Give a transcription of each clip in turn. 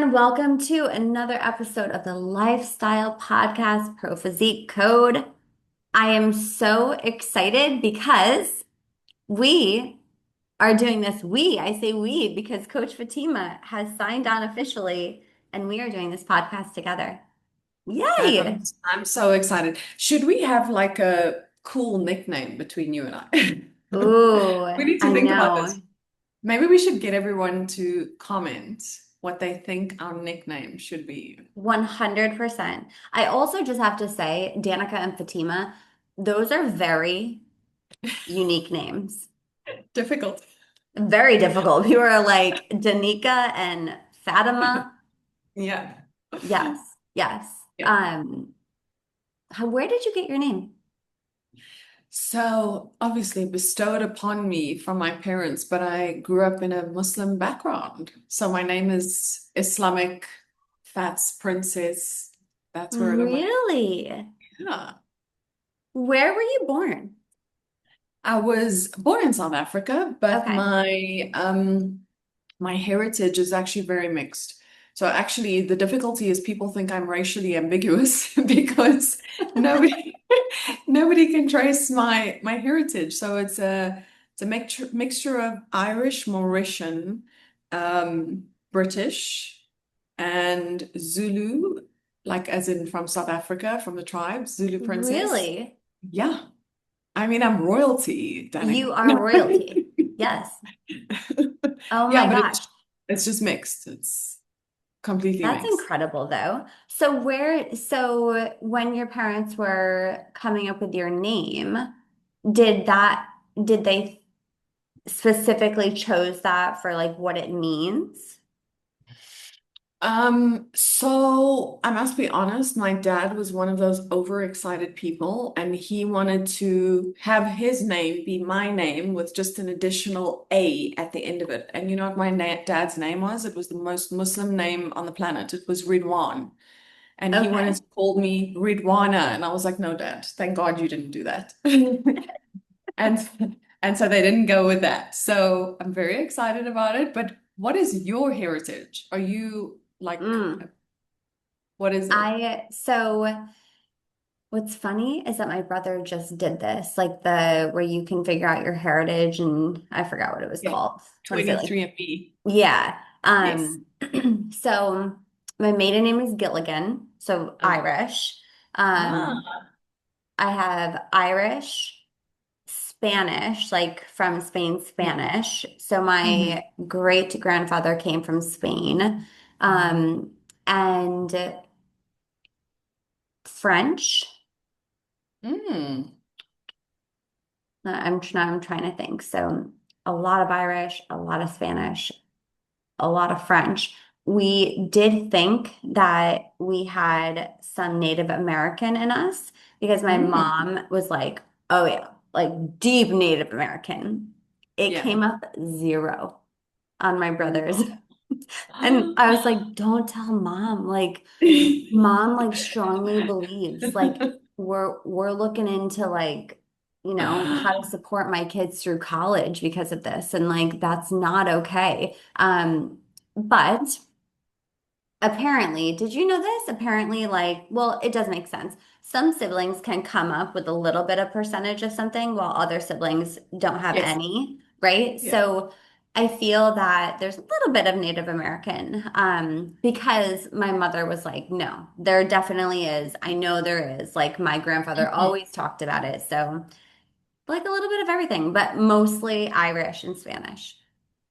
and welcome to another episode of the Lifestyle Podcast Pro Physique Code. I am so excited because we are doing this. I say we because Coach Fatima has signed on officially, and we are doing this podcast together. That Yay! I'm so excited. Should we have like a cool nickname between you and I? Ooh, We need to I think about this. know. Maybe we should get everyone to comment what they think our nickname should be. 100%. I also just have to say, Danica and Fatima, those are very unique names. Difficult. Very difficult. We were like Danika and Fatima. Yeah. Yes, yes. Yeah. Where did you get your name? So obviously bestowed upon me from my parents, but I grew up in a Muslim background. So my name is Islamic Fats Princess. That's where the money. Really? Yeah. Where were you born? I was born in South Africa, but Okay. my heritage is actually very mixed. So actually the difficulty is people think I'm racially ambiguous because nobody nobody can trace my heritage. So it's a mixture of Irish, Mauritian, British, and Zulu, like as in from South Africa, from the tribes, Zulu princess. Really? Yeah. I mean, I'm royalty, You Danica. are royalty. Yes. Oh Yeah, my but gosh. it's just mixed. It's completely That's mixed. incredible though. So when your parents were coming up with your name, did that, did they specifically chose that for like what it means? So I must be honest, my dad was one of those overexcited people, and he wanted to have his name be my name with just an additional A at the end of it. And you know what my na dad's name was? It was the most Muslim name on the planet. It was Ridwan. And he wanted Okay. to call me Ridwana. And I was like, no, Dad, thank God you didn't do that. And and so they didn't go with that. So I'm very excited about it. But what is your heritage? Are you like, Mm. what is it? So what's funny is that my brother just did this, like the where you can figure out your heritage and I forgot what it was Yeah, called. What is it like? 23andMe. Yeah. Yes. So my maiden name is Gilligan, so Uh, Irish. Um, ah. I have Irish, Spanish, like from Spain, Spanish. So Mm-hmm. my great grandfather came from Spain. Um, and French. Mm. I'm trying to think. So a lot of Irish, a lot of Spanish, a lot of French. We did think that we had some Native American in us because my Mm. mom was like, oh yeah, like deep Native American. It Yeah. came up zero on my brother's. Wow. And I was like, don't tell mom. Like, mom like strongly believes like we're looking into like how to support my kids through college because of this and like that's not okay. But apparently, did you know this? Apparently, like, well, it does make sense. Some siblings can come up with a little bit of percentage of something while other siblings don't have Yes. any, right? Yeah. So I feel that there's a little bit of Native American, because my mother was like, no, there definitely is. I know there is. Like my grandfather Mhm. always talked about it. So like a little bit of everything, but mostly Irish and Spanish.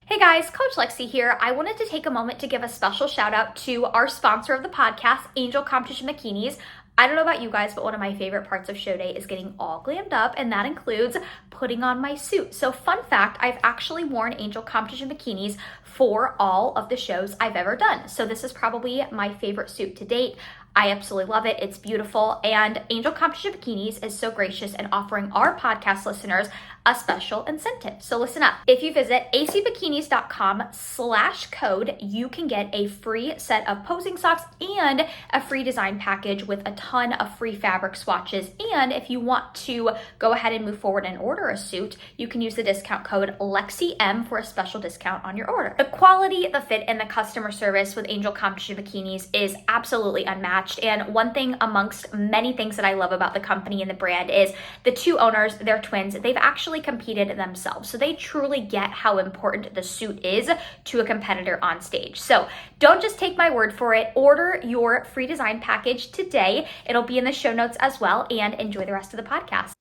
Hey guys, Coach Lexi here. I wanted to take a moment to give a special shout out to our sponsor of the podcast, Angel Competition Bikinis. I don't know about you guys, but one of my favorite parts of show day is getting all glammed up, and that includes putting on my suit. So, fun fact, I've actually worn Angel Competition Bikinis for all of the shows I've ever done. So, this is probably my favorite suit to date. I absolutely love it. It's beautiful. And Angel Competition Bikinis is so gracious in offering our podcast listeners a special incentive. So listen up. If you visit acbikinis.com/code, you can get a free set of posing socks and a free design package with a ton of free fabric swatches. And if you want to go ahead and move forward and order a suit, you can use the discount code LexiM for a special discount on your order. The quality, the fit, and the customer service with Angel Competition Bikinis is absolutely unmatched. And one thing amongst many things that I love about the company and the brand is the two owners, they're twins. They've actually competed themselves. So they truly get how important the suit is to a competitor on stage. So don't just take my word for it. Order your free design package today. It'll be in the show notes as well, and enjoy the rest of the podcast.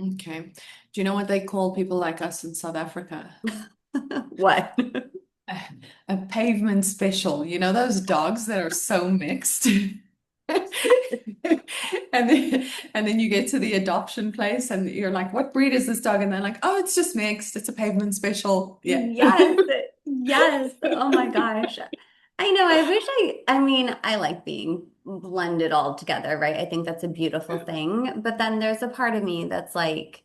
Okay. Do you know what they call people like us in South Africa? What? A pavement special. You know those dogs that are so mixed? And then you get to the adoption place and you're like, what breed is this dog? And they're like, oh, it's just mixed. It's a pavement special. Yeah. Yes, yes. Oh my gosh. I know. I mean, I like being blended all together, right? I think that's a beautiful thing. But then there's a part of me that's like,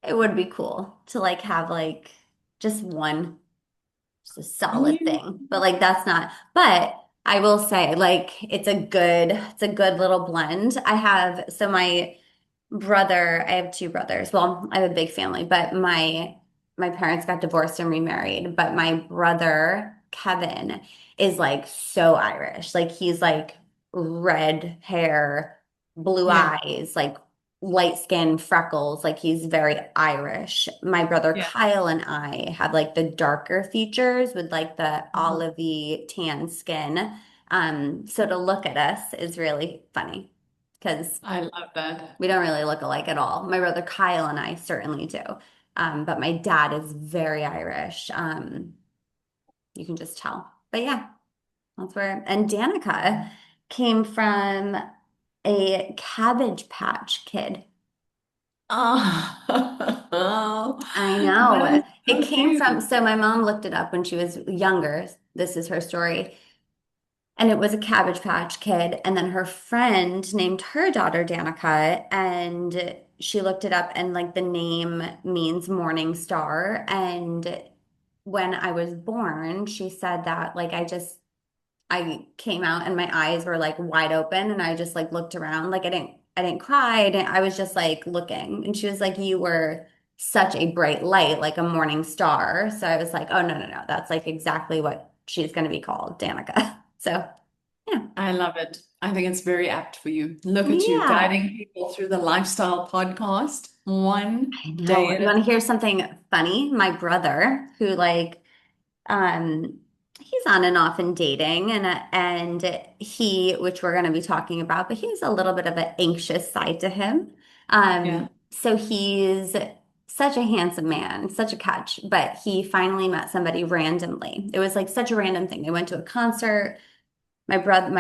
it would be cool to like have like just one, just a solid Yeah. thing. But like that's not, but I will say like it's a good little blend. So my brother, I have two brothers. Well, I have a big family, but my parents got divorced and remarried. But my brother, Kevin, is like so Irish. Like he's like red hair, blue Yeah. eyes, like light skin, freckles. Like he's very Irish. My brother Yeah. Kyle and I have like the darker features with like the Uh-huh. olivey tan skin. So to look at us is really funny because I love that. we don't really look alike at all. My brother Kyle and I certainly do. But my dad is very Irish. You can just tell. But yeah, that's where. And Danica came from a Cabbage Patch Kid. Oh, I that know. is It so came from, cute. so my mom looked it up when she was younger. This is her story. And it was a Cabbage Patch Kid. And then her friend named her daughter Danica. And she looked it up, and like the name means morning star. And when I was born, she said that like I came out and my eyes were like wide open and I just like looked around. Like I didn't cry. I was just like looking. And she was like, you were such a bright light, like a morning star. So I was like, oh no, no, no. That's like exactly what she's gonna be called, Danica. So yeah. I love it. I think it's very apt for you. Look at you Yeah. guiding people through the lifestyle podcast one I know. day You at want a to hear something funny? My brother, who like he's on and off in dating, and he, which we're going to be talking about, but he's a little bit of an anxious side to him. yeah. So he's such a handsome man, such a catch, but he finally met somebody randomly. It was like such a random thing. They went to a concert. My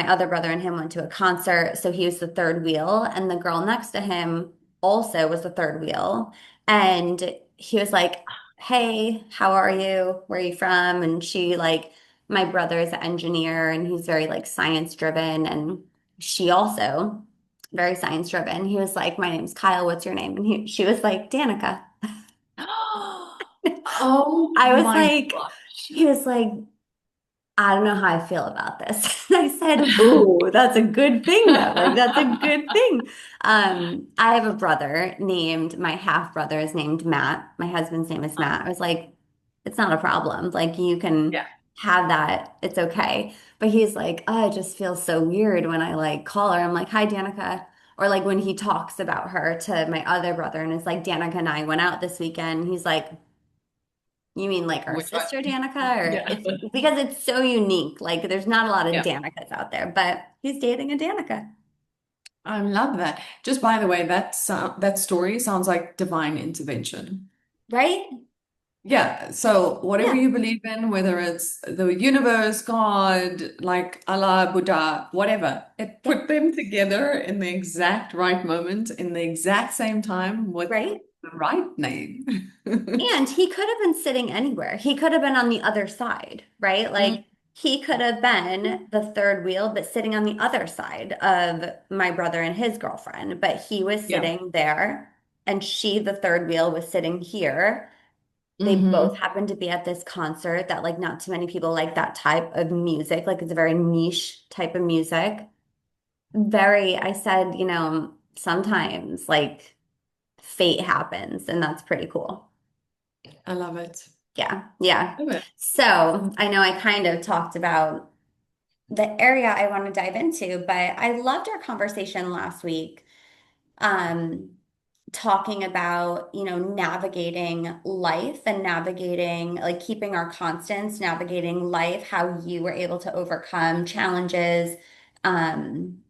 other brother and him went to a concert, so he was the third wheel, and the girl next to him also was the third wheel. And he was like, "Hey, how are you? Where are you from?" And she like, my brother is an engineer, and he's very like science driven, and she also very science driven. He was like, "My name's Kyle. What's your name?" And she was like, "Danica." Oh I was my like, gosh. he was like, I don't know how I feel about this. I said, "Ooh, that's a good thing though. Like that's a good thing." I have a brother named, my half brother is named Matt. My husband's name is Matt. I was like, it's not a problem. Like you can Yeah. have that. It's okay. But he's like, oh, it just feels so weird when I like call her. I'm like, "Hi, Danica." Or like when he talks about her to my other brother and is like, "Danica and I went out this weekend." He's like, you mean like our Which one? sister Danica? Or Yeah. it's because it's so unique. Like there's not a lot of Yeah. Danicas out there, but he's dating a Danica, I love that. Just by the way, that story sounds like divine intervention. right? Yeah, so whatever Yeah, you believe in, whether it's the universe, God, like Allah, Buddha, whatever, it yeah, put them together in the exact right moment, in the exact same time with right. the right name. And he could have been sitting anywhere. He could have been on the other side, right? Mm, Like he could have been the third wheel, but sitting on the other side of my brother and his girlfriend. But he was Yeah. sitting there, and she, the third wheel, was sitting here. They both Mm-hmm. happened to be at this concert that, like, not too many people like that type of music. Like, it's a very niche type of music. Very, I said, sometimes like fate happens, and that's pretty cool. I love it. Yeah, yeah. Love it. So I know I kind of talked about the area I want to dive into, but I loved our conversation last week, um, talking about, navigating life and navigating, like keeping our constants, navigating life, how you were able to overcome challenges. Um,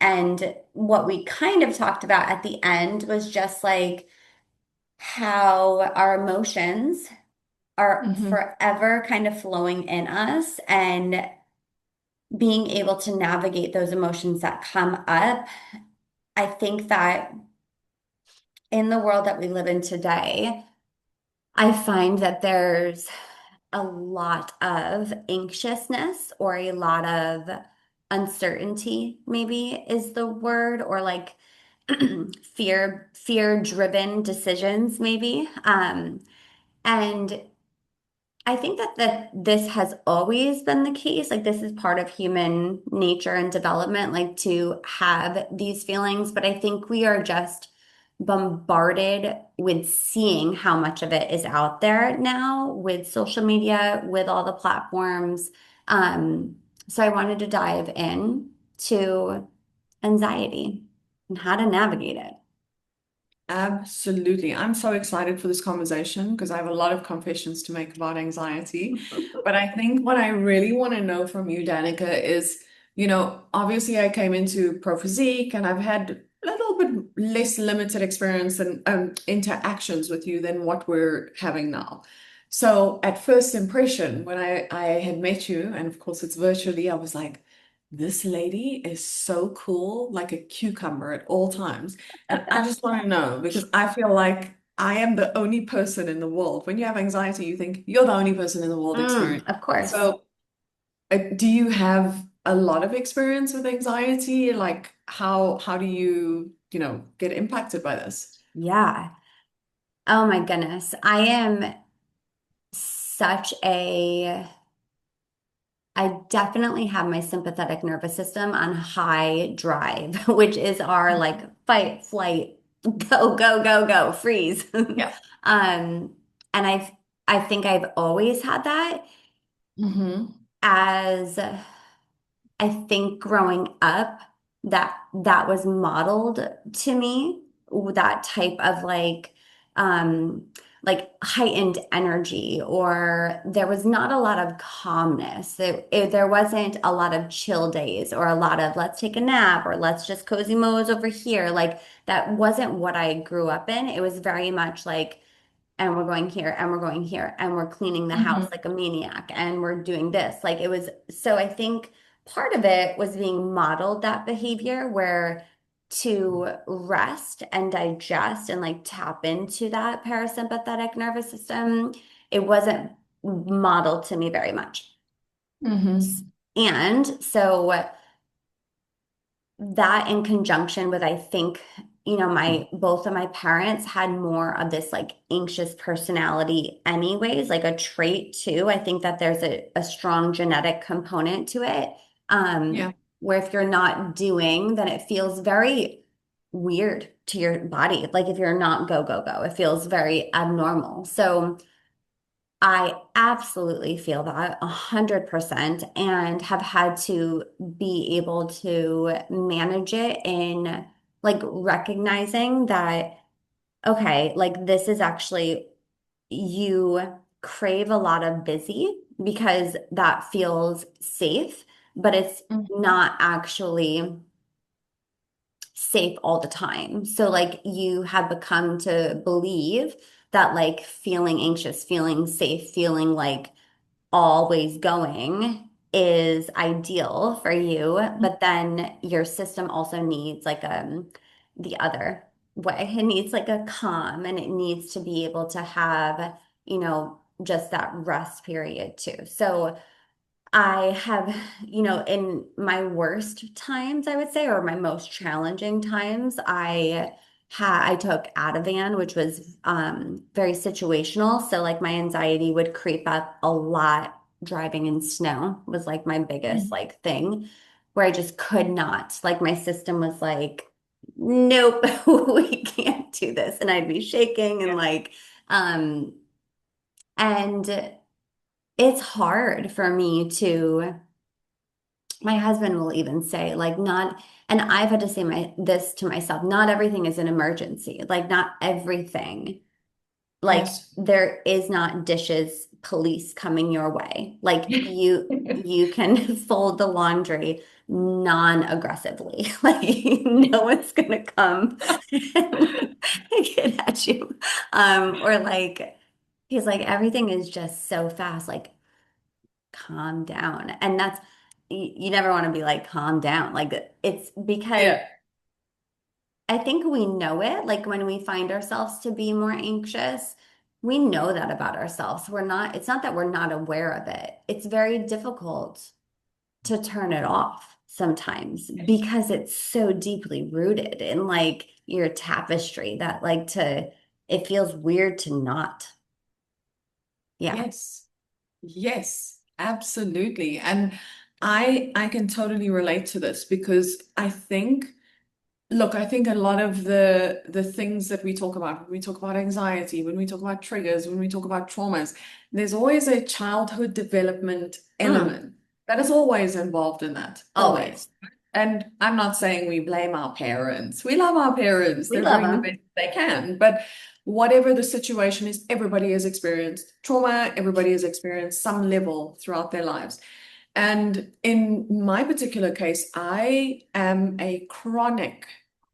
and what we kind of talked about at the end was just like how our emotions are Mm-hmm. forever kind of flowing in us, and being able to navigate those emotions that come up. I think that in the world that we live in today, I find that there's a lot of anxiousness, or a lot of uncertainty, maybe is the word, or like fear driven decisions, maybe. And I think that this has always been the case. Like, this is part of human nature and development, like to have these feelings. But I think we are just bombarded with seeing how much of it is out there now with social media, with all the platforms. Um, so I wanted to dive in to anxiety and how to navigate it. Absolutely. I'm so excited for this conversation because I have a lot of confessions to make about anxiety. But I think what I really want to know from you, Danica, is, obviously I came into Pro Physique and I've had a little bit less limited experience and interactions with you than what we're having now. So at first impression, when I had met you, and of course it's virtually, I was like, this lady is so cool, like a cucumber at all times. And I just want to know because I feel like I am the only person in the world. When you have anxiety, you think you're the only person in the world experiencing. Of course. So, do you have a lot of experience with anxiety? Like, how do you, get impacted by this? Yeah. Oh my goodness. I am such a I definitely have my sympathetic nervous system on high drive, which is our like fight, flight, go, go, go, go, freeze. Yeah. And I think I've always had that, Mm-hmm. as I think growing up, that was modeled to me, that type of um like heightened energy, or there was not a lot of calmness. There wasn't a lot of chill days, or a lot of let's take a nap, or let's just cozy mose over here. Like, that wasn't what I grew up in. It was very much like, and we're going here, and we're going here, and we're cleaning the house Mm-hmm. like a maniac, and we're doing this. Like, it was, so I think part of it was being modeled that behavior, where to rest and digest and like tap into that parasympathetic nervous system, it wasn't modeled to me very much. Mm-hmm. And so that, in conjunction with, I think, my both of my parents had more of this like anxious personality anyways, like a trait too. I think that there's a strong genetic component to it. Yeah. Where if you're not doing, then it feels very weird to your body. Like, if you're not go, go, go, it feels very abnormal. So I absolutely feel that 100%, and have had to be able to manage it in like recognizing that, okay, like this is actually, you crave a lot of busy because that feels safe, but it's Mm-hmm. not actually safe all the time. So like, you have become to believe that like feeling anxious, feeling safe, feeling like always going is ideal for you, but then your system also needs like the other way. It needs like a calm, and it needs to be able to have, just that rest period too. So I have, in my worst times, I would say, or my most challenging times, I took Ativan, which was very situational. So like my anxiety would creep up a lot. Driving in snow was like my biggest Mm. like thing where I just could not. Like my system was like, nope, we can't do this. And I'd be shaking and Yeah. like, and it's hard for me to, my husband will even say, like, not, and I've had to say this to myself, not everything is an emergency. Like, not everything, like, Yes. there is not dishes police coming your way. Like, you can fold the laundry non-aggressively. Like, no one's gonna come and get at you. Or like, he's like, everything is just so fast. Like, calm down. And that's, you never want to be like, calm down. Like it's because Yeah. I think we know it. Like when we find ourselves to be more anxious, we know that about ourselves. It's not that we're not aware of it. It's very difficult to turn it off sometimes because it's so deeply rooted in like your tapestry that it feels weird to not. Yeah. Yes. Yes, absolutely. And I can totally relate to this because I think a lot of the things that we talk about, when we talk about anxiety, when we talk about triggers, when we talk about traumas, there's always a childhood development Mm, element that is always involved in that, always. always. And I'm not saying we blame our parents. We love our parents. We They're love doing the them. best they can. But whatever the situation is, everybody has experienced trauma, everybody has experienced some level throughout their lives. And in my particular case, I am a chronic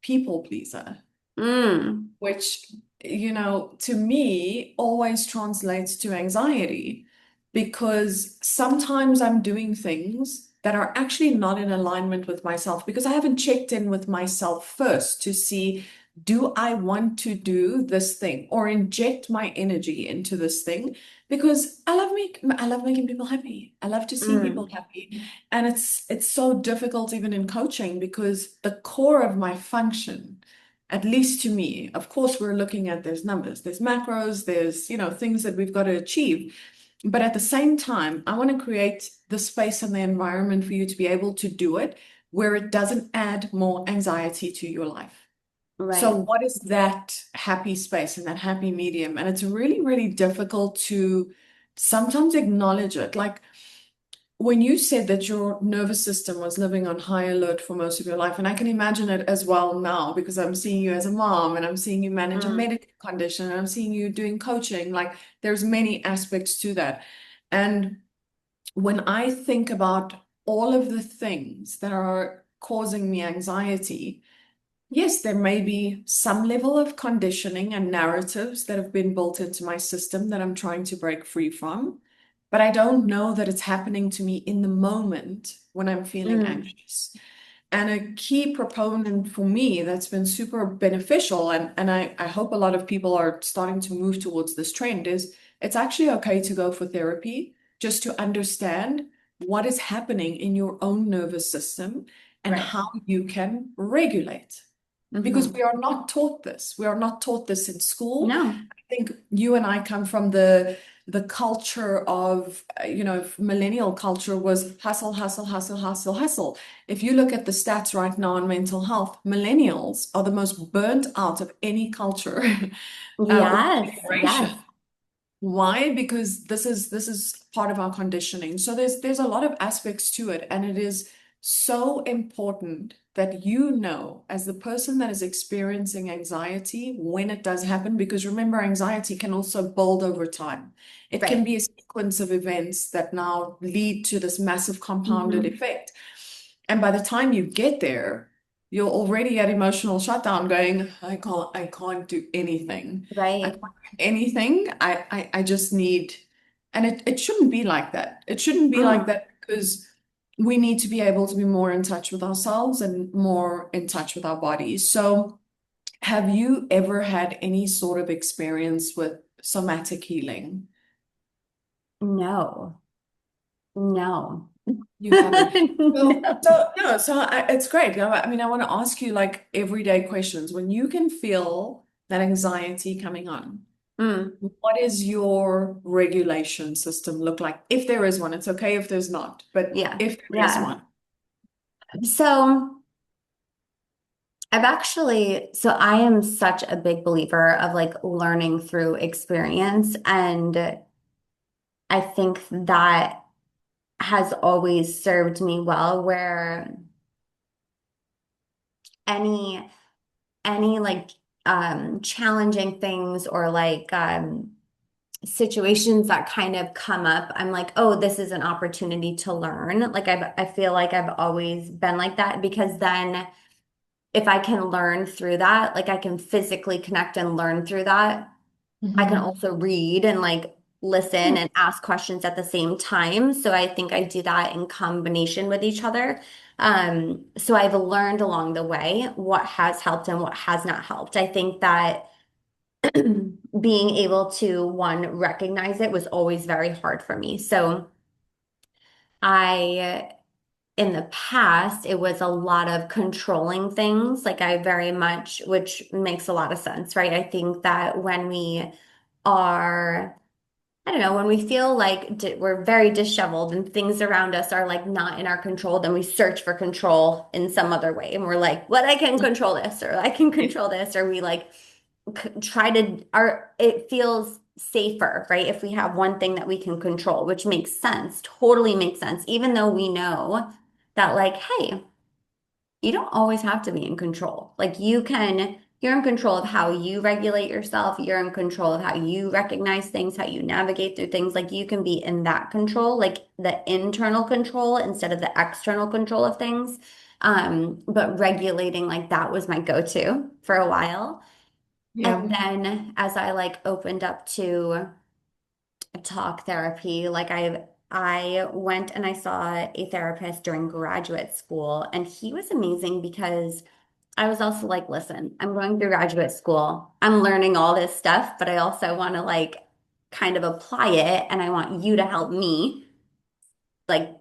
people pleaser, Mm, which, to me always translates to anxiety because sometimes I'm doing things that are actually not in alignment with myself because I haven't checked in with myself first to see, do I want to do this thing or inject my energy into this thing? Because I love making people happy. I love to see people mm. happy. And it's so difficult even in coaching because the core of my function, at least to me, of course, we're looking at there's numbers, there's macros, there's, things that we've got to achieve. But at the same time, I want to create the space and the environment for you to be able to do it where it doesn't add more anxiety to your life. So Right. what is that happy space and that happy medium? And it's really, really difficult to sometimes acknowledge it. Like when you said that your nervous system was living on high alert for most of your life, and I can imagine it as well now because I'm seeing you as a mom and I'm seeing you manage a Mm, medical condition and I'm seeing you doing coaching. Like there's many aspects to that. And when I think about all of the things that are causing me anxiety, yes, there may be some level of conditioning and narratives that have been built into my system that I'm trying to break free from, but I don't know that it's happening to me in the moment when I'm feeling mm, anxious. And a key proponent for me that's been super beneficial, and I hope a lot of people are starting to move towards this trend, is it's actually okay to go for therapy just to understand what is happening in your own nervous system and right. how you can regulate because Hmm. we are not taught this. We are not taught this in school. No. I think you and I come from the culture of, millennial culture was hustle, hustle, hustle, hustle, hustle. If you look at the stats right now on mental health, millennials are the most burnt out of any culture or Yes. generation. Yes. Why? Because this is part of our conditioning. So there's a lot of aspects to it, and it is so important that you know, as the person that is experiencing anxiety, when it does happen, because remember, anxiety can also build over time. It can Right. be a sequence of events that now lead to this massive compounded Hmm. effect. And by the time you get there, you're already at emotional shutdown going, I can't do anything. I Right. can't do anything. I just need, and it shouldn't be like that. It shouldn't be like Mm. that because we need to be able to be more in touch with ourselves and more in touch with our bodies. So, have you ever had any sort of experience with somatic healing? No. No. You haven't. So, No. so no, so it's great. I mean, I want to ask you like everyday questions. When you can feel that anxiety coming on, Mm, what is your regulation system look like? If there is one, it's okay if there's not, but yeah. if there is Yeah. one. So so I am such a big believer of like learning through experience. And I think that has always served me well, where any, any like, challenging things or like, situations that kind of come up, I'm like, oh, this is an opportunity to learn. Like I feel like I've always been like that, because then if I can learn through that, like I can physically connect and learn through that. I can Mhm. also read and like listen and ask questions at the same time. So I think I do that in combination with each other. So I've learned along the way what has helped and what has not helped. I think that being able to, one, recognize it was always very hard for me. So I, in the past, it was a lot of controlling things. Like I very much, which makes a lot of sense, right? I think that when we are, I don't know, when we feel like we're very disheveled and things around us are like not in our control, then we search for control in some other way. And we're like, what, I can control this, or I can control this, or we like try to, it feels safer, right? If we have one thing that we can control, which makes sense, totally makes sense, even though we know that, like, hey, you don't always have to be in control. Like you're in control of how you regulate yourself. You're in control of how you recognize things, how you navigate through things. Like you can be in that control, like the internal control instead of the external control of things. But regulating, like that was my go-to for a while. And Yeah. then as I like opened up to talk therapy, like I went and I saw a therapist during graduate school, and he was amazing because I was also like, listen, I'm going through graduate school. I'm learning all this stuff, but I also want to like kind of apply it, and I want you to help me like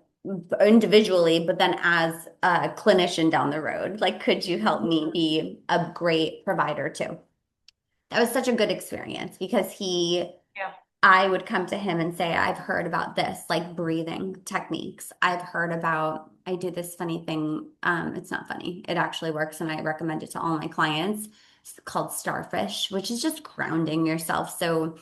individually, but then as a clinician down the road, like could you help me be a great provider too? That was such a good experience because Yeah. I would come to him and say, I've heard about this, like breathing techniques. I've heard about, I do this funny thing. It's not funny. It actually works, and I recommend it to all my clients. It's called starfish, which is just grounding yourself. So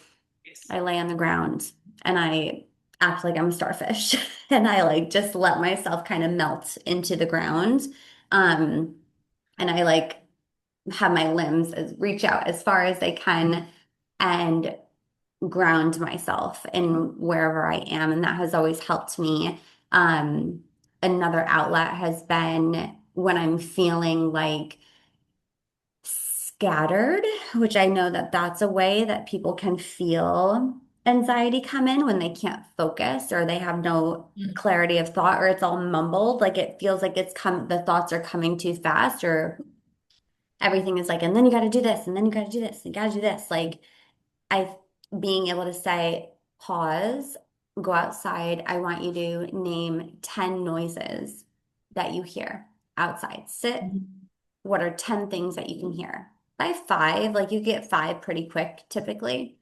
Yes. I lay on the ground and I act like I'm a starfish and I like just let myself kind of melt into the ground. Um, and I like have my limbs reach out as far as they can and ground myself in wherever I am. And that has always helped me. Um, Another outlet has been when I'm feeling like scattered, which I know that that's a way that people can feel anxiety come in when they can't focus or they have no Mm. clarity of thought, or it's all mumbled. Like it feels like the thoughts are coming too fast, or everything is like, and then you got to do this, and then you got to do this, and you got to do this. Like I being able to say, pause, go outside. I want you to name 10 noises that you hear outside. Sit. Mhm. What are 10 things that you can hear? By five, like you get five pretty quick typically,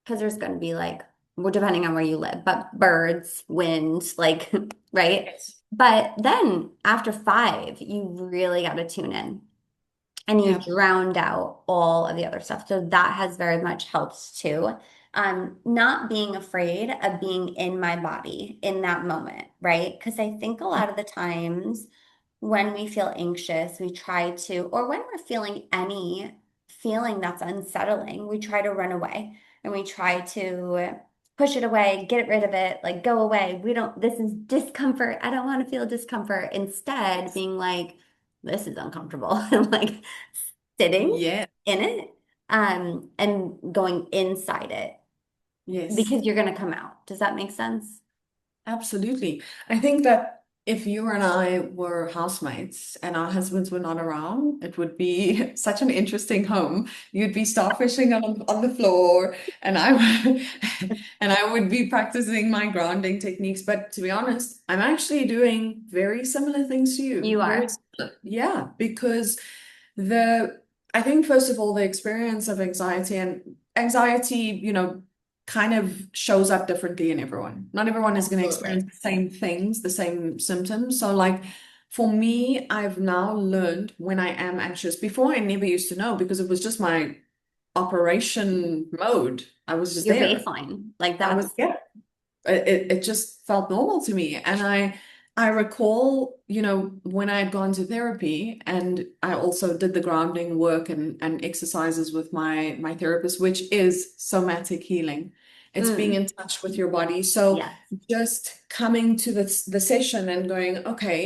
because there's going to be like, well, depending on where you live, but birds, wind, like, right? Yes. But then after five, you really got to tune in and you Yeah. drowned out all of the other stuff. So that has very much helped too. Not being afraid of being in my body in that moment, right? Because I think a lot of the times when we feel anxious, we try to, or when we're feeling any feeling that's unsettling, we try to run away and we try to push it away, get rid of it, like go away. We don't, this is discomfort. I don't want to feel discomfort. Instead, Yes. being like, this is uncomfortable and like sitting Yeah. in it, and going inside it Yes. because you're going to come out. Does that make sense? Absolutely. I think that if you and I were housemates and our husbands were not around, it would be such an interesting home. You'd be starfishing on the floor, and I would, and I would be practicing my grounding techniques. But to be honest, I'm actually doing very similar things to you. You Very are. similar. Yeah, because the I think first of all, the experience of anxiety, kind of shows up differently in everyone. Not everyone is going to experience Absolutely. the same things, the same symptoms. So, like for me, I've now learned when I am anxious. Before, I never used to know because it was just my operation mode. I was just Your there. baseline. Like I was, that's, yeah, it just felt normal to me. And I recall, when I had gone to therapy and I also did the grounding work and exercises with my therapist, which is somatic healing. It's being mm, in touch with your body. So yes. just coming to the session and going, okay,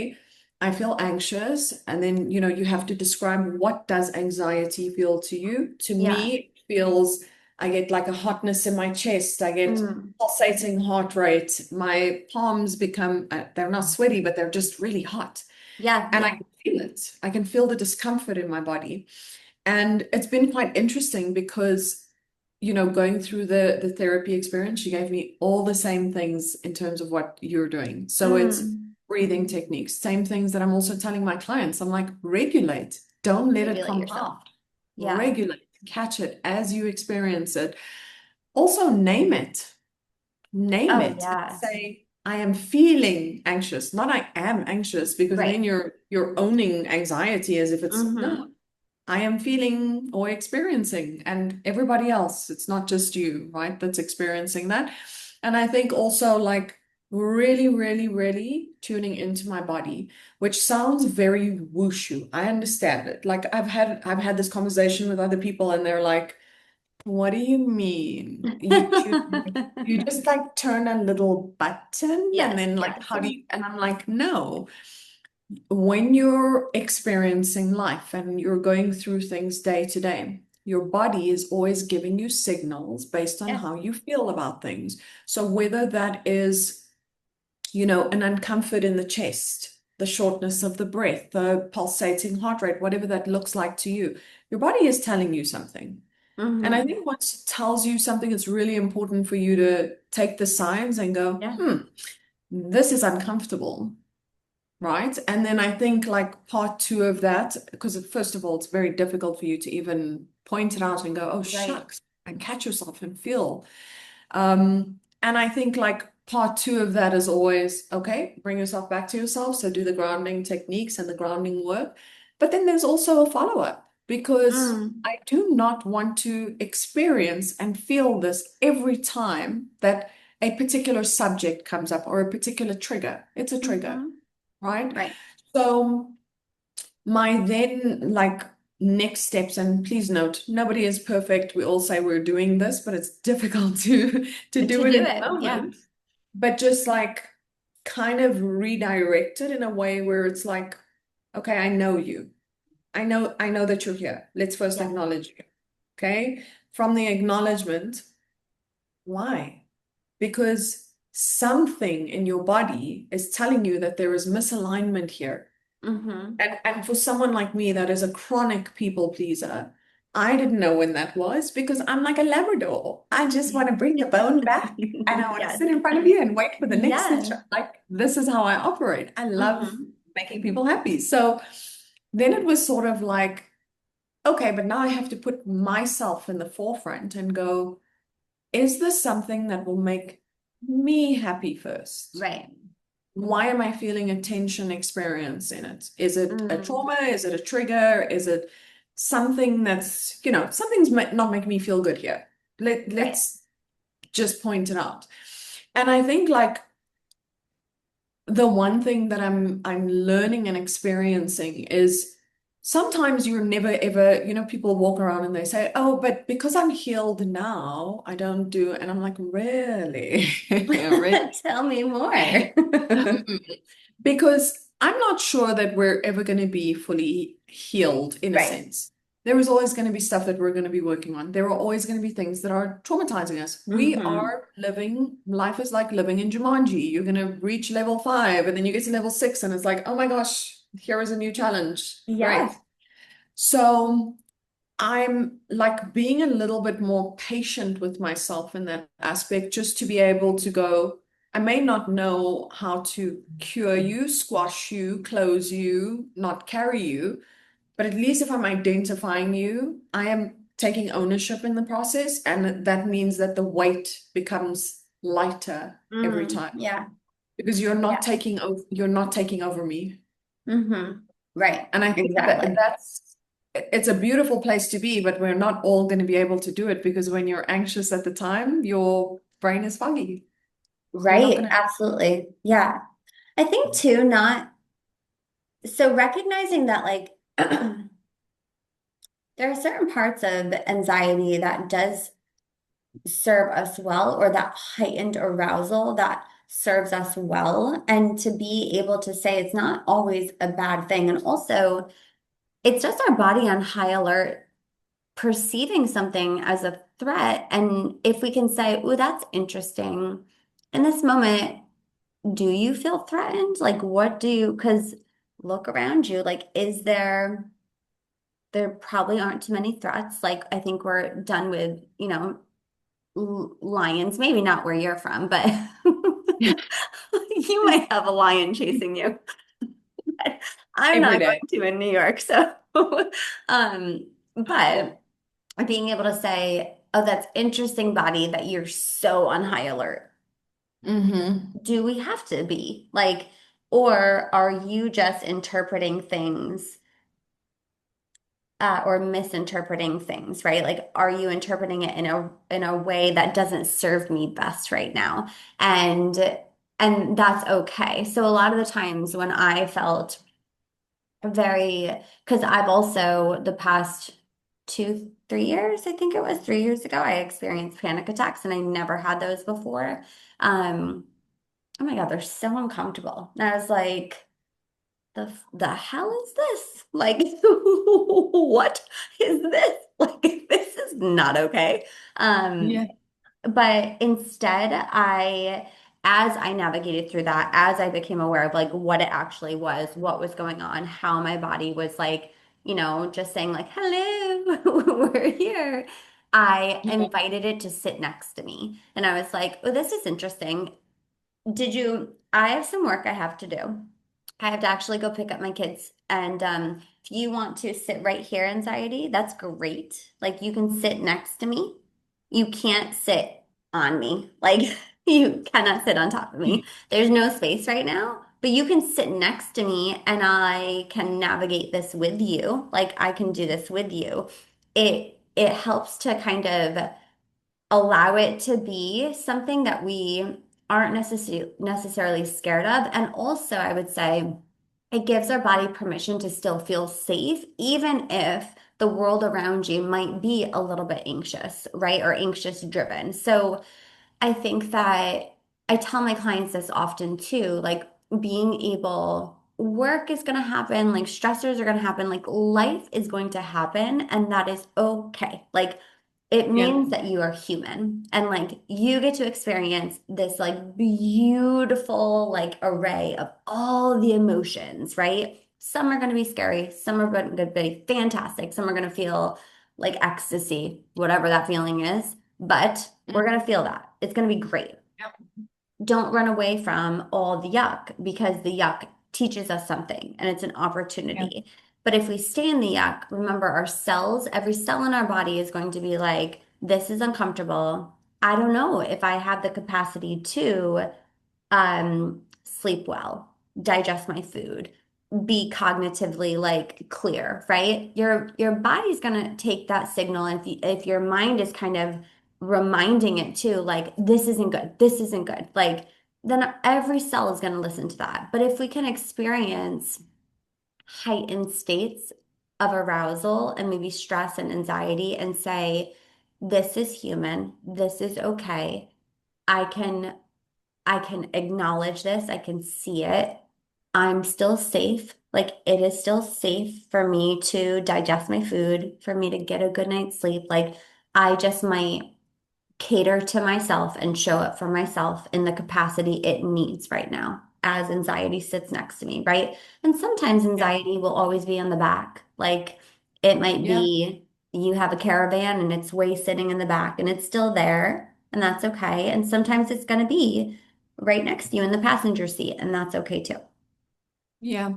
I feel anxious. And then, you have to describe, what does anxiety feel to you? To Yeah. me, it feels, I get like a hotness in my chest. I get Mm, pulsating heart rate. My palms become, they're not sweaty, but they're just really hot. yeah. And I Yeah. can feel it. I can feel the discomfort in my body. And it's been quite interesting because, going through the therapy experience, she gave me all the same things in terms of what you're doing. So it's Mm, breathing techniques, same things that I'm also telling my clients. I'm like, regulate, don't let it regulate yourself. compound, Yeah. regulate, catch it as you experience it. Also, name it. Name Oh, it. yeah. Say, I am feeling anxious, not I am anxious, because then Right. you're owning anxiety as if it's no, Mm-hmm. I am feeling or experiencing, and everybody else, it's not just you, right, that's experiencing that. And I think also like really, really, really tuning into my body, which sounds very wushu. I understand it. Like I've had this conversation with other people and they're like, what do you mean? You just like turn a little button and Yes, then like yes. how do you, and I'm like, no. When you're experiencing life and you're going through things day to day, your body is always giving you signals based on Yeah. how you feel about things. So whether that is, an uncomfort in the chest, the shortness of the breath, the pulsating heart rate, whatever that looks like to you, your body is telling you something. And I Mm-hmm. think once it tells you something, it's really important for you to take the signs and go, Yeah. this is uncomfortable, right? And then I think like part two of that, because first of all, it's very difficult for you to even point it out and go, oh, Right. shucks, and catch yourself and feel. And I think like part two of that is always, okay, bring yourself back to yourself. So do the grounding techniques and the grounding work. But then there's also a follow-up because Mm, I do not want to experience and feel this every time that a particular subject comes up or a particular trigger. It's a trigger, mm-hmm. right? Right. So my then like next steps, and please note, nobody is perfect. We all say we're doing this, but it's difficult to To do it do in the it. Yeah. moment. But just like kind of redirect it in a way where it's like, okay, I know you. I know that you're here. Let's first Yeah. acknowledge you. Okay. From the acknowledgement, why? Because something in your body is telling you that there is misalignment here. Mm-hmm. And for someone like me that is a chronic people pleaser, I didn't know when that was because I'm like a Labrador. I just want to bring your bone back and I want to Yes. sit in front of you and wait for the next stitch. Yes. Like this is how I operate. I love Mm-hmm. making people happy. So then it was sort of like, okay, but now I have to put myself in the forefront and go, is this something that will make me happy first? Right. Why am I feeling a tension experience in it? Is it a Mm, trauma? Is it a trigger? Is it something that's, something's not making me feel good here. right. Let's just point it out. And I think like the one thing that I'm learning and experiencing is sometimes you're never ever, people walk around and they say, oh, but because I'm healed now, I don't do, and I'm like, really? Really? Tell me more. Because I'm not sure that we're ever going to be fully healed in a Right. sense. there is always going to be stuff that we're going to be working on. There are always going to be things that are traumatizing us. We Hmm. are living, life is like living in Jumanji. You're going to reach level 5 and then you get to level 6 and it's like, oh my gosh, here is a new challenge, right? Yeah. So I'm like being a little bit more patient with myself in that aspect, just to be able to go, I may not know how to cure you, squash you, close you, not carry you, but at least if I'm identifying you, I am taking ownership in the process, and that means that the weight becomes lighter every Mm, time yeah. because Yeah. you're not taking over me. Hmm. Right. And I think that Exactly. it's a beautiful place to be, but we're not all going to be able to do it because when you're anxious at the time, your brain is foggy. You're not Right. going to. Absolutely. Yeah. I think too, not so recognizing that like there are certain parts of anxiety that does serve us well, or that heightened arousal that serves us well, and to be able to say it's not always a bad thing. And also, it's just our body on high alert perceiving something as a threat. And if we can say, "Oh, that's interesting. In this moment, do you feel threatened? Like, what do you, because look around you, like, there probably aren't too many threats. Like, I think we're done with, lions, maybe not where you're from, but you might have a lion chasing you. I'm Every not going day. to in New York, so but being able to say, "Oh, that's interesting, body, that you're so on high alert." Mm-hmm. Do we have to be like, or are you just interpreting things or misinterpreting things, right? Like, are you interpreting it in a way that doesn't serve me best right now? And that's okay. So a lot of the times when I felt very, because I've also the past 3 years, I think it was 3 years ago, I experienced panic attacks and I never had those before. Um, oh my God, they're so uncomfortable. And I was like, the hell is this? Like, what is this? Like, this is not okay. Um, Yeah. but instead, as I navigated through that, as I became aware of like what it actually was, what was going on, how my body was like, just saying like, hello, we're here. I Yeah. invited it to sit next to me. And I was like, oh, this is interesting. I have some work I have to do. I have to actually go pick up my kids. And if you want to sit right here, anxiety, that's great. Like you can sit next to me. You can't sit on me. Like you cannot sit on top of me. There's no space right now, but you can sit next to me and I can navigate this with you. Like I can do this with you. It helps to kind of allow it to be something that we aren't necessarily scared of. And also, I would say it gives our body permission to still feel safe, even if the world around you might be a little bit anxious, right? Or anxious driven. So I think that I tell my clients this often too, like being able, work is going to happen, like stressors are going to happen, like life is going to happen, and that is okay. Like it Yeah. means that you are human and like you get to experience this like beautiful like array of all the emotions, right? Some are going to be scary, some are going to be fantastic, some are going to feel like ecstasy, whatever that feeling is, but we're going to feel that. It's going to be great. Yeah. Don't run away from all the yuck because the yuck teaches us something and it's an Yeah. opportunity. But if we stay in the yuck, remember our cells, every cell in our body is going to be like, this is uncomfortable. I don't know if I have the capacity to sleep well, digest my food, be cognitively like clear, right? Your body's gonna take that signal. And if your mind is kind of reminding it too, like this isn't good, like then every cell is gonna listen to that. But if we can experience heightened states of arousal and maybe stress and anxiety and say, this is human, this is okay. I can I can acknowledge this, I can see it, I'm still safe. Like it is still safe for me to digest my food, for me to get a good night's sleep. Like I just might cater to myself and show up for myself in the capacity it needs right now as anxiety sits next to me, right? And sometimes Yeah. anxiety will always be on the back. Like it might Yeah. be you have a caravan and it's way sitting in the back and it's still there, and that's okay. And sometimes it's going to be right next to you in the passenger seat, and that's okay too. Yeah.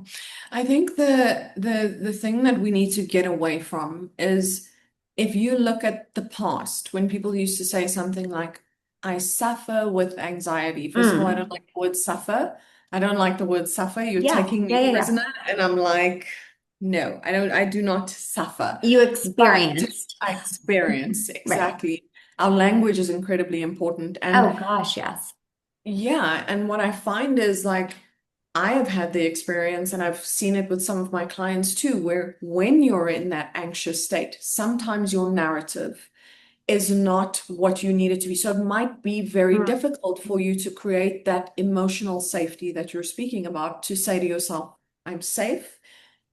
I think the thing that we need to get away from is if you look at the past, when people used to say something like, I suffer with anxiety. First of all, I don't Mm. like the word suffer. I don't like the word suffer. You're Yeah, taking yeah, me yeah, yeah. prisoner. And I'm like, no, I do not suffer. You But experienced. I experience Right. exactly. Our language is incredibly important. And Oh gosh, yes. yeah, and what I find is like I have had the experience and I've seen it with some of my clients too, where when you're in that anxious state, sometimes your narrative is not what you need it to be. So it might be very Mm. difficult for you to create that emotional safety that you're speaking about, to say to yourself, I'm safe.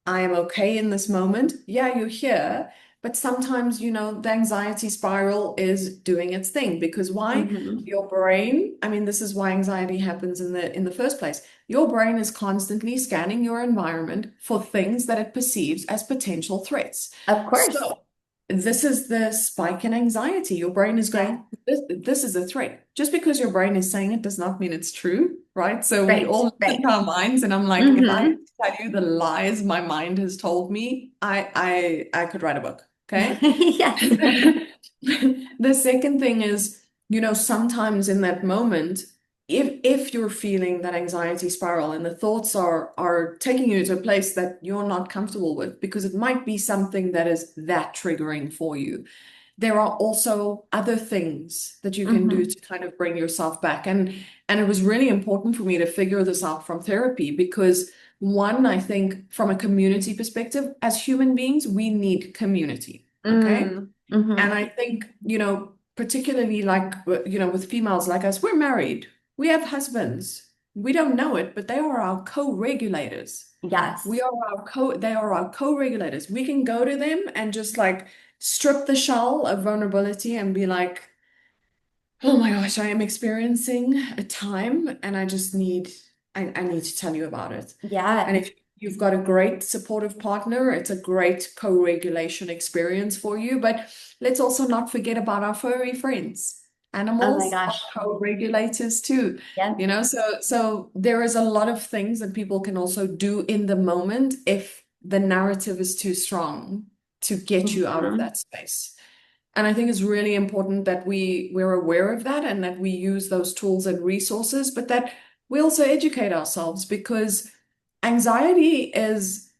I am okay in this moment. Yeah, you're here. But sometimes, the anxiety spiral is doing its thing because why? Hmm. Your brain, I mean, this is why anxiety happens in the first place. Your brain is constantly scanning your environment for things that it perceives as potential threats. Of course. So this is the spike in anxiety. Your brain is Yeah. going, this is a threat. Just because your brain is saying it does not mean it's true, right? So we Right. all listen Right. to our minds, and I'm like, if I Hmm. tell you the lies my mind has told me, I could write a book. Okay. Yes. The second thing is, sometimes in that moment, if you're feeling that anxiety spiral and the thoughts are taking you to a place that you're not comfortable with, because it might be something that is that triggering for you, there are also other things that you can do Hmm. to kind of bring yourself back. And it was really important for me to figure this out from therapy because one, I think from a community perspective, as human beings, we need community. Okay. Mm. Hmm. And I think, particularly like, with females like us, we're married, we have husbands. We don't know it, but they are our co-regulators. Yes. They are our co-regulators. We can go to them and just like strip the shell of vulnerability and be like, oh my gosh, I am experiencing a time and I need to tell you about it. And Yeah. if you've got a great supportive partner, it's a great co-regulation experience for you. But let's also not forget about our furry friends. Oh my Animals are gosh. co-regulators too. Yeah. So there is a lot of things that people can also do in the moment if the narrative is too strong to get you out of Hmm. that space. And I think it's really important that we're aware of that and that we use those tools and resources, but that we also educate ourselves because anxiety is,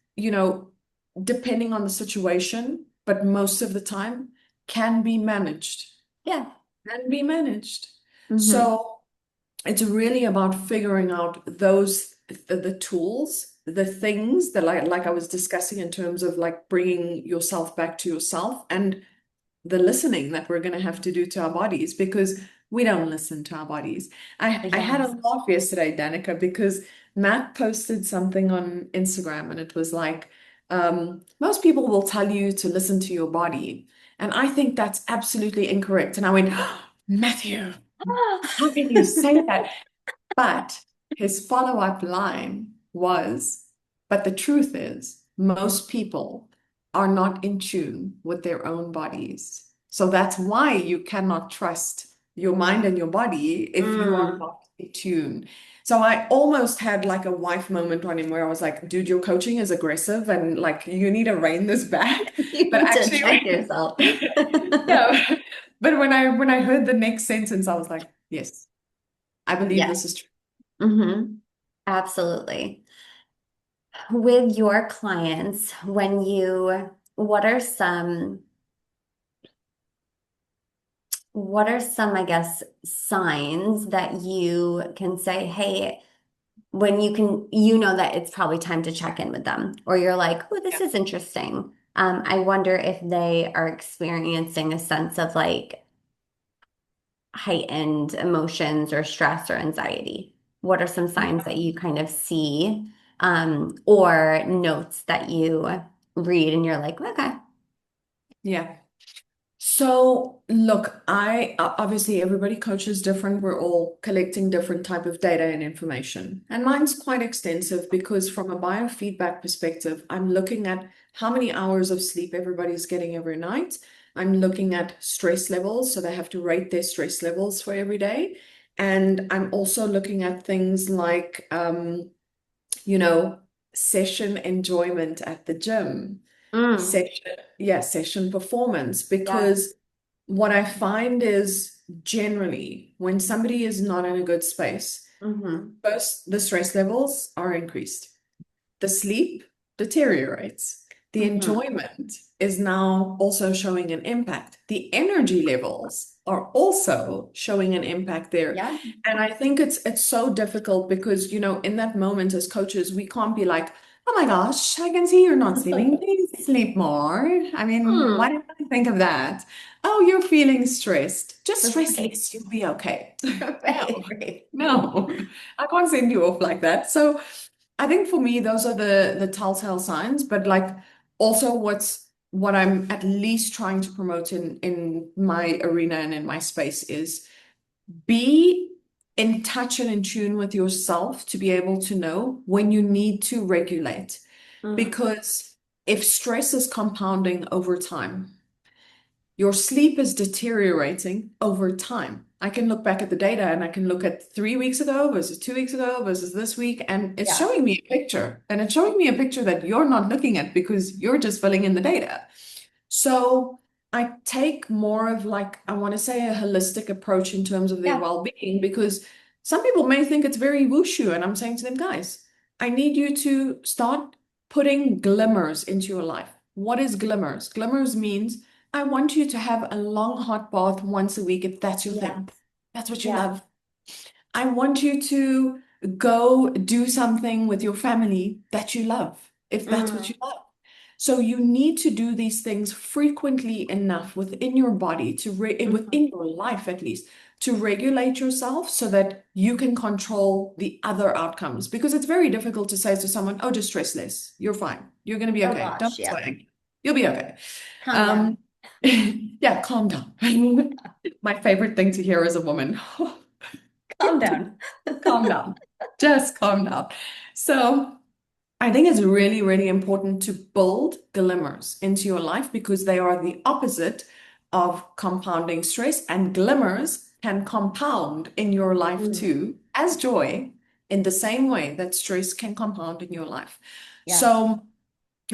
depending on the situation, but most of the time can be managed, Yeah. can be managed. Hmm. So it's really about figuring out the tools, the things that like I was discussing in terms of like bringing yourself back to yourself and the listening that we're going to have to do to our bodies because we don't listen to our bodies. I had a Yes. laugh yesterday, Danica, because Matt posted something on Instagram and it was like, most people will tell you to listen to your body. And I think that's absolutely incorrect. And I went, Matthew, how can you say that? But his follow-up line was, but the truth is, most people are not in tune with their own bodies. So that's why you cannot trust your mind and your body if you are Mm. not in tune. So I almost had like a wife moment on him where I was like, dude, your coaching is aggressive and like you need to rein this back. You But need to actually, check yourself. yeah. But when I heard the next sentence, I was like, yes, I believe Yes. this is true. Hmm. Absolutely. With your clients, what are some, I guess, signs that you can say, hey, when you know that it's probably time to check in with them, or you're like, oh, this is interesting. I wonder if they are experiencing a sense of like heightened emotions or stress or anxiety. What are some signs that you kind of see? or notes that you read and you're like, okay. Yeah. So look, I obviously everybody coaches different. We're all collecting different type of data and information. And mine's quite extensive because from a biofeedback perspective, I'm looking at how many hours of sleep everybody's getting every night. I'm looking at stress levels, so they have to rate their stress levels for every day. And I'm also looking at things like you know, session enjoyment at the gym, Mm, session, yeah, session performance. yeah. Because what I find is generally when somebody is not in a good space, Hmm. first, the stress levels are increased. The sleep deteriorates. The Hmm. enjoyment is now also showing an impact. The energy levels are also showing an impact there. Yeah. And I think it's so difficult because, in that moment as coaches, we can't be like, oh my gosh, I can see you're not sleeping. Please sleep more. I mean, why Hmm. didn't I think of that? Oh, you're feeling stressed. Just stress Right. less, you'll be okay. No, Right. Right. no, I can't send you off like that. So I think for me, those are the telltale signs, but like also what I'm at least trying to promote in my arena and in my space is be in touch and in tune with yourself to be able to know when you need to regulate. Mm. Because if stress is compounding over time, your sleep is deteriorating over time. I can look back at the data and I can look at 3 weeks ago versus 2 weeks ago versus this week, and it's Yeah. showing me a picture. And it's showing me a picture that you're not looking at because you're just filling in the data. So I take more of like, I want to say a holistic approach in terms of their Yeah. well-being because some people may think it's very wushu. And I'm saying to them, guys, I need you to start putting glimmers into your life. What is glimmers? Glimmers means I want you to have a long hot bath once a week if that's your Yeah. thing. That's what you Yeah. love. I want you to go do something with your family that you love, if that's what you Mm. love. So you need to do these things frequently enough within your body Mhm. within your life at least to regulate yourself so that you can control the other outcomes. Because it's very difficult to say to someone, "Oh, just stress less. You're fine. You're going to be Oh okay. Don't gosh. be so Yeah. angry. You'll be okay." Calm down. Um, yeah, calm down. My favorite thing to hear as a woman. Calm down. Calm down. Just calm down. So I think it's really, really important to build glimmers into your life because they are the opposite of compounding stress, and glimmers can compound in your life Mm. too, as joy, in the same way that stress can compound in your life. Yeah. So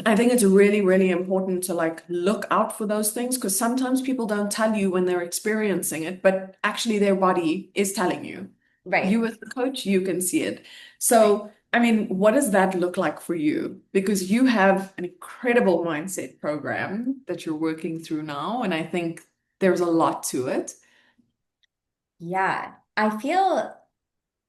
I think it's really, really important to like look out for those things because sometimes people don't tell you when they're experiencing it, but actually their body is telling you. Right. You as the coach, you can see it. Right. So, I mean, what does that look like for you? Because you have an incredible mindset program that you're working through now, and I think there's a lot to it. Yeah. I feel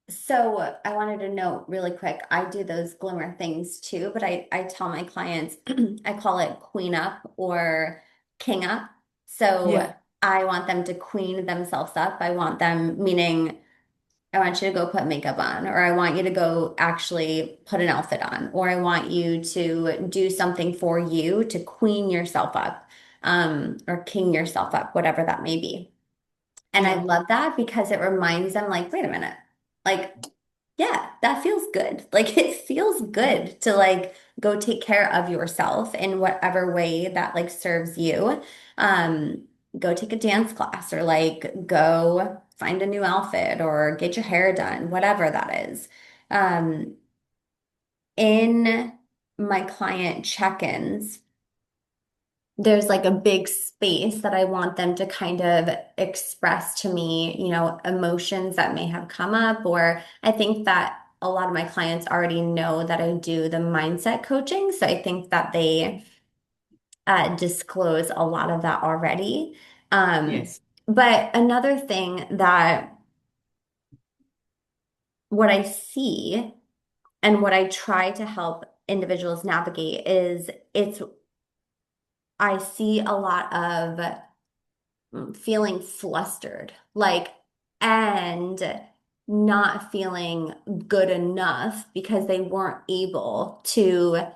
so. I wanted to note really quick. I do those glimmer things too, but I tell my clients I call it queen up or king up. So Yeah, I want them to queen themselves up. I want them, meaning I want you to go put makeup on, or I want you to go actually put an outfit on, or I want you to do something for you to queen yourself up, or king yourself up, whatever that may be. And I yeah, love that because it reminds them, like, wait a minute, like, yeah, that feels good. Like, it feels good to like go take care of yourself in whatever way that like serves you. Um, Go take a dance class or like go find a new outfit or get your hair done, whatever that is. Um, in my client check-ins, there's like a big space that I want them to kind of express to me, emotions that may have come up, or I think that a lot of my clients already know that I do the mindset coaching. So I think that they disclose a lot of that already. Um, yes, but another thing that what I see and what I try to help individuals navigate is I see a lot of feeling flustered, like, and not feeling good enough because they weren't able to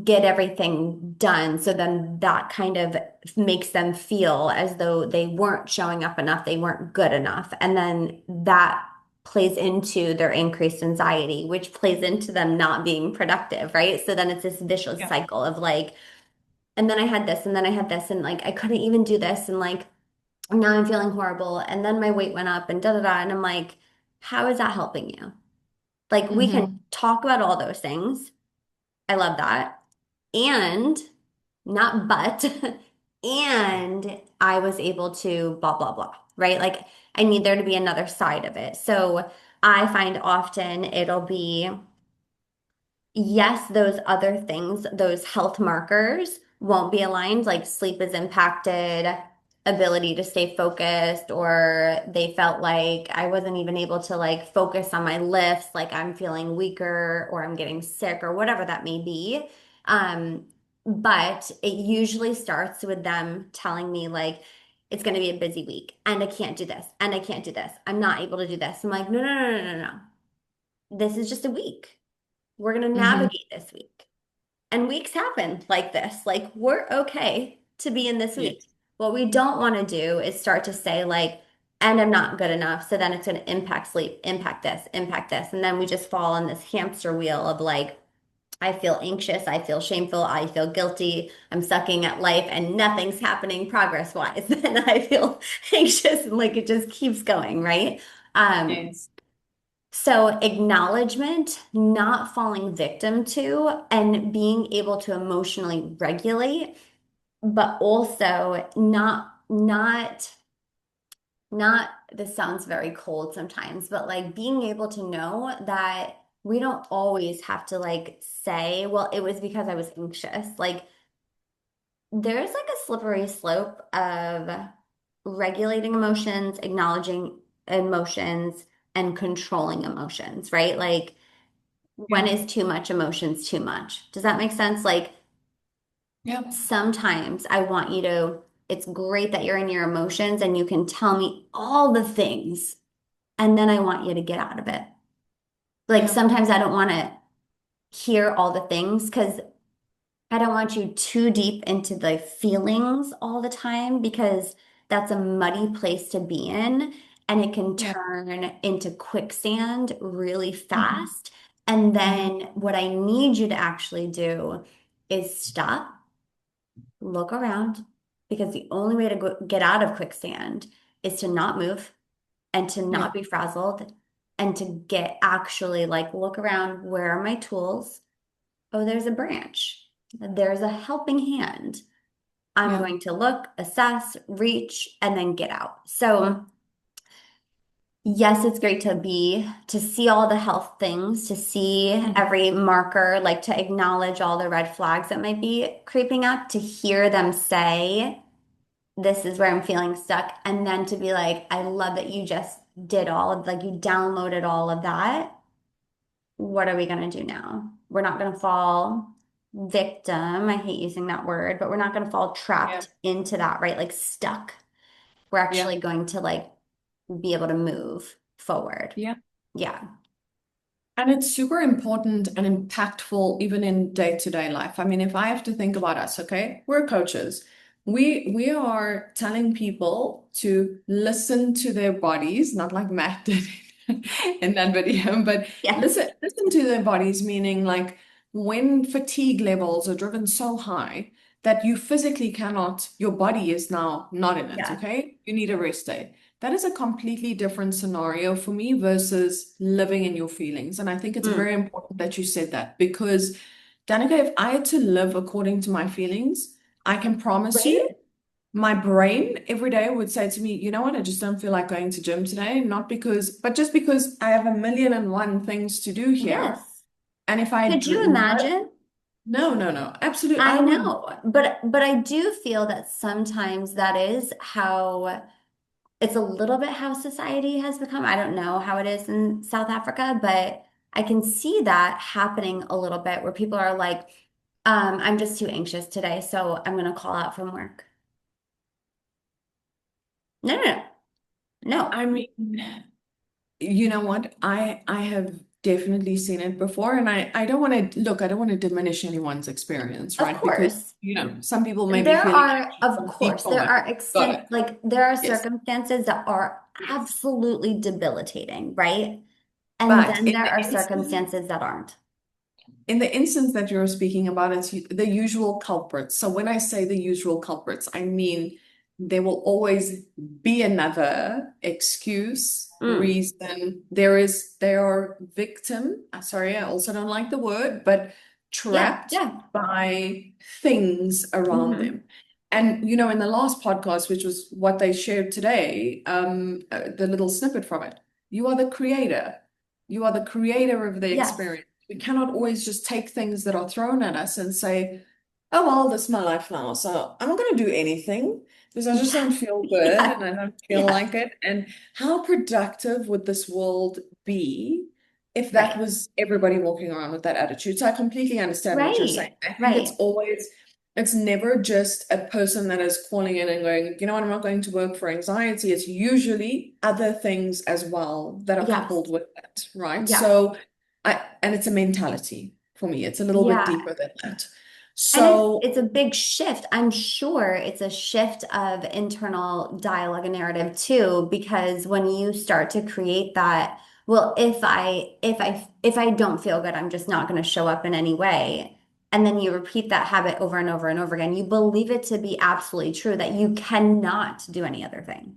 get everything done. So then that kind of makes them feel as though they weren't showing up enough, they weren't good enough. And then that plays into their increased anxiety, which plays into them not being productive, right? So then it's this vicious Yeah. cycle of like, and then I had this, and then I had this, and like I couldn't even do this, and like now I'm feeling horrible, and then my weight went up, and da da da. And I'm like, how is that helping you? Like, we can Hmm. talk about all those things. I love that. And not but, and I was able to blah, blah, blah, right? Like, I need there to be another side of it. So I find often it'll be yes, those other things, those health markers won't be aligned, like sleep is impacted, ability to stay focused, or they felt like I wasn't even able to like focus on my lifts, like I'm feeling weaker or I'm getting sick or whatever that may be. Um, but it usually starts with them telling me like it's going to be a busy week and I can't do this and I can't do this. I'm not able to do this. I'm like, no, no, no, no, no, no. This is just a week. We're going to Hmm. navigate this week. And weeks happen like this. Like, we're okay to be in this week. Yes. What we don't want to do is start to say, like, and I'm not good enough. So then it's going to impact sleep, impact this, impact this. And then we just fall on this hamster wheel of like, I feel anxious, I feel shameful, I feel guilty, I'm sucking at life, and nothing's happening progress wise. Then I feel anxious and like it just keeps going, right? Um, Yes. so acknowledgement, not falling victim to, and being able to emotionally regulate, but also not this sounds very cold sometimes, but like being able to know that we don't always have to like say, well, it was because I was anxious. Like there's like a slippery slope of regulating emotions, acknowledging emotions, and controlling emotions, right? Like when Yeah. is too much emotions too much? Does that make sense? Like Yeah. sometimes I want you to, it's great that you're in your emotions and you can tell me all the things, and then I want you to get out of it. Like Yeah. sometimes I don't want to hear all the things because I don't want you too deep into the feelings all the time because that's a muddy place to be in and it can Yeah. turn into quicksand really Hmm. fast. And Hmm. then what I need you to actually do is stop, look around, because the only way to get out of quicksand is to not move and to Yeah. not be frazzled and to get actually like look around, where are my tools? Oh, there's a branch. There's a helping hand. I'm Yeah. going to look, assess, reach, and then get out. So, yes, it's great to see all the health things, to see Hmm. every marker, like to acknowledge all the red flags that might be creeping up, to hear them say, this is where I'm feeling stuck. And then to be like, I love that you just did all of, like, you downloaded all of that. What are we going to do now? We're not going to fall victim. I hate using that word, but we're not going to fall Yeah. trapped into that, right? Like stuck. We're actually Yeah. going to like be able to move forward. Yeah. Yeah. And it's super important and impactful even in day-to-day life. I mean, if I have to think about us, okay, we're coaches. We are telling people to listen to their bodies, not like Matt did in that video, but Yeah. listen to their bodies, meaning like when fatigue levels are driven so high that you physically cannot, your body is now not in it, Yeah. okay? You need a rest day. That is a completely different scenario for me versus living in your feelings. And I think it's Mm. very important that you said that because, Danica, if I had to live according to my feelings, I can promise Right? you my brain every day would say to me, you know what, I just don't feel like going to gym today. Not because, but just because I have a million and one things to do here. Yes. And if I Could you imagine? no, no, no, absolutely, I I would, know, but I do feel that sometimes that is how it's a little bit how society has become. I don't know how it is in South Africa, but I can see that happening a little bit where people are like, I'm just too anxious today, so I'm gonna call out from work. No, no, no, no. I mean, You know what? I have definitely seen it before, and I don't want to look, I don't want to diminish anyone's experience, Of right? Because, course. some people may be There feeling are, of deep course, there trauma. are Got extent it. like there are Yes. circumstances that are Yes. absolutely debilitating, right? And But then there are circumstances that aren't. in the instance that you're speaking about, it's the usual culprits. So when I say the usual culprits, I mean there will always be another excuse, Mm. reason. They are victim. Sorry, I also don't like the word, but Yeah, trapped yeah. by things around Hmm. them. And in the last podcast, which was what they shared today, the little snippet from it, you are the creator. You are the creator of the Yes. experience. We cannot always just take things that are thrown at us and say, oh, well, this is my life now. So I'm not going to do anything because I just don't Yeah. feel good and Yeah. I don't feel Yeah. like it. And how productive would this world be if that Right. was everybody walking around with that attitude? So I completely understand what you're saying. Right. I think Right. it's never just a person that is calling in and going, you know what, I'm not going to work for anxiety. It's usually other things as well that are coupled Yes. with that, right? Yes. So and it's a mentality for me. It's a little bit Yeah. deeper than that. And it's So, it's a big shift. I'm sure it's a shift of internal dialogue and narrative too, because when you start to create that, well, if I don't feel good, I'm just not going to show up in any way. And then you repeat that habit over and over and over again. You believe it to be absolutely true that you cannot do any other thing.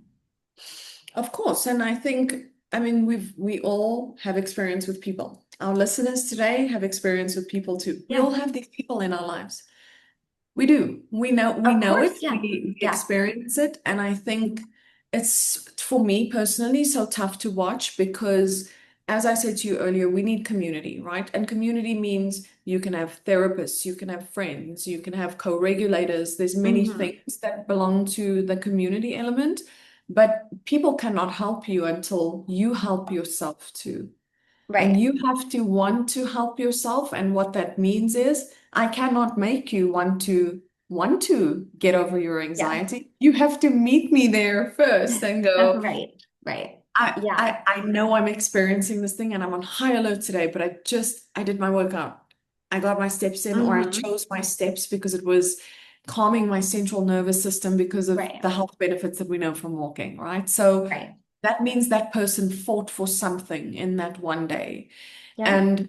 of course, and I think, I mean, we all have experience with people. Our listeners today have experience with people too. We Yeah. all have these people in our lives. We do. We Of know course. it. Yeah. We Yeah. experience it, and I think it's for me personally so tough to watch because, as I said to you earlier, we need community, right? And community means you can have therapists, you can have friends, you can have co-regulators. There's many Hmm. things that belong to the community element, but people cannot help you until you help yourself too. And Right. you have to want to help yourself. And what that means is I cannot make you want to get over your Yeah. anxiety. You have to meet me there first and go, Right. Right. I, Yeah. I, I know I'm experiencing this thing and I'm on high alert today, but I did my workout. I got my steps in, or I Hmm. chose my steps because it was calming my central nervous system because of Right. the health benefits that we know from walking, right? So Right. that means that person fought for something in that one day. Yeah. And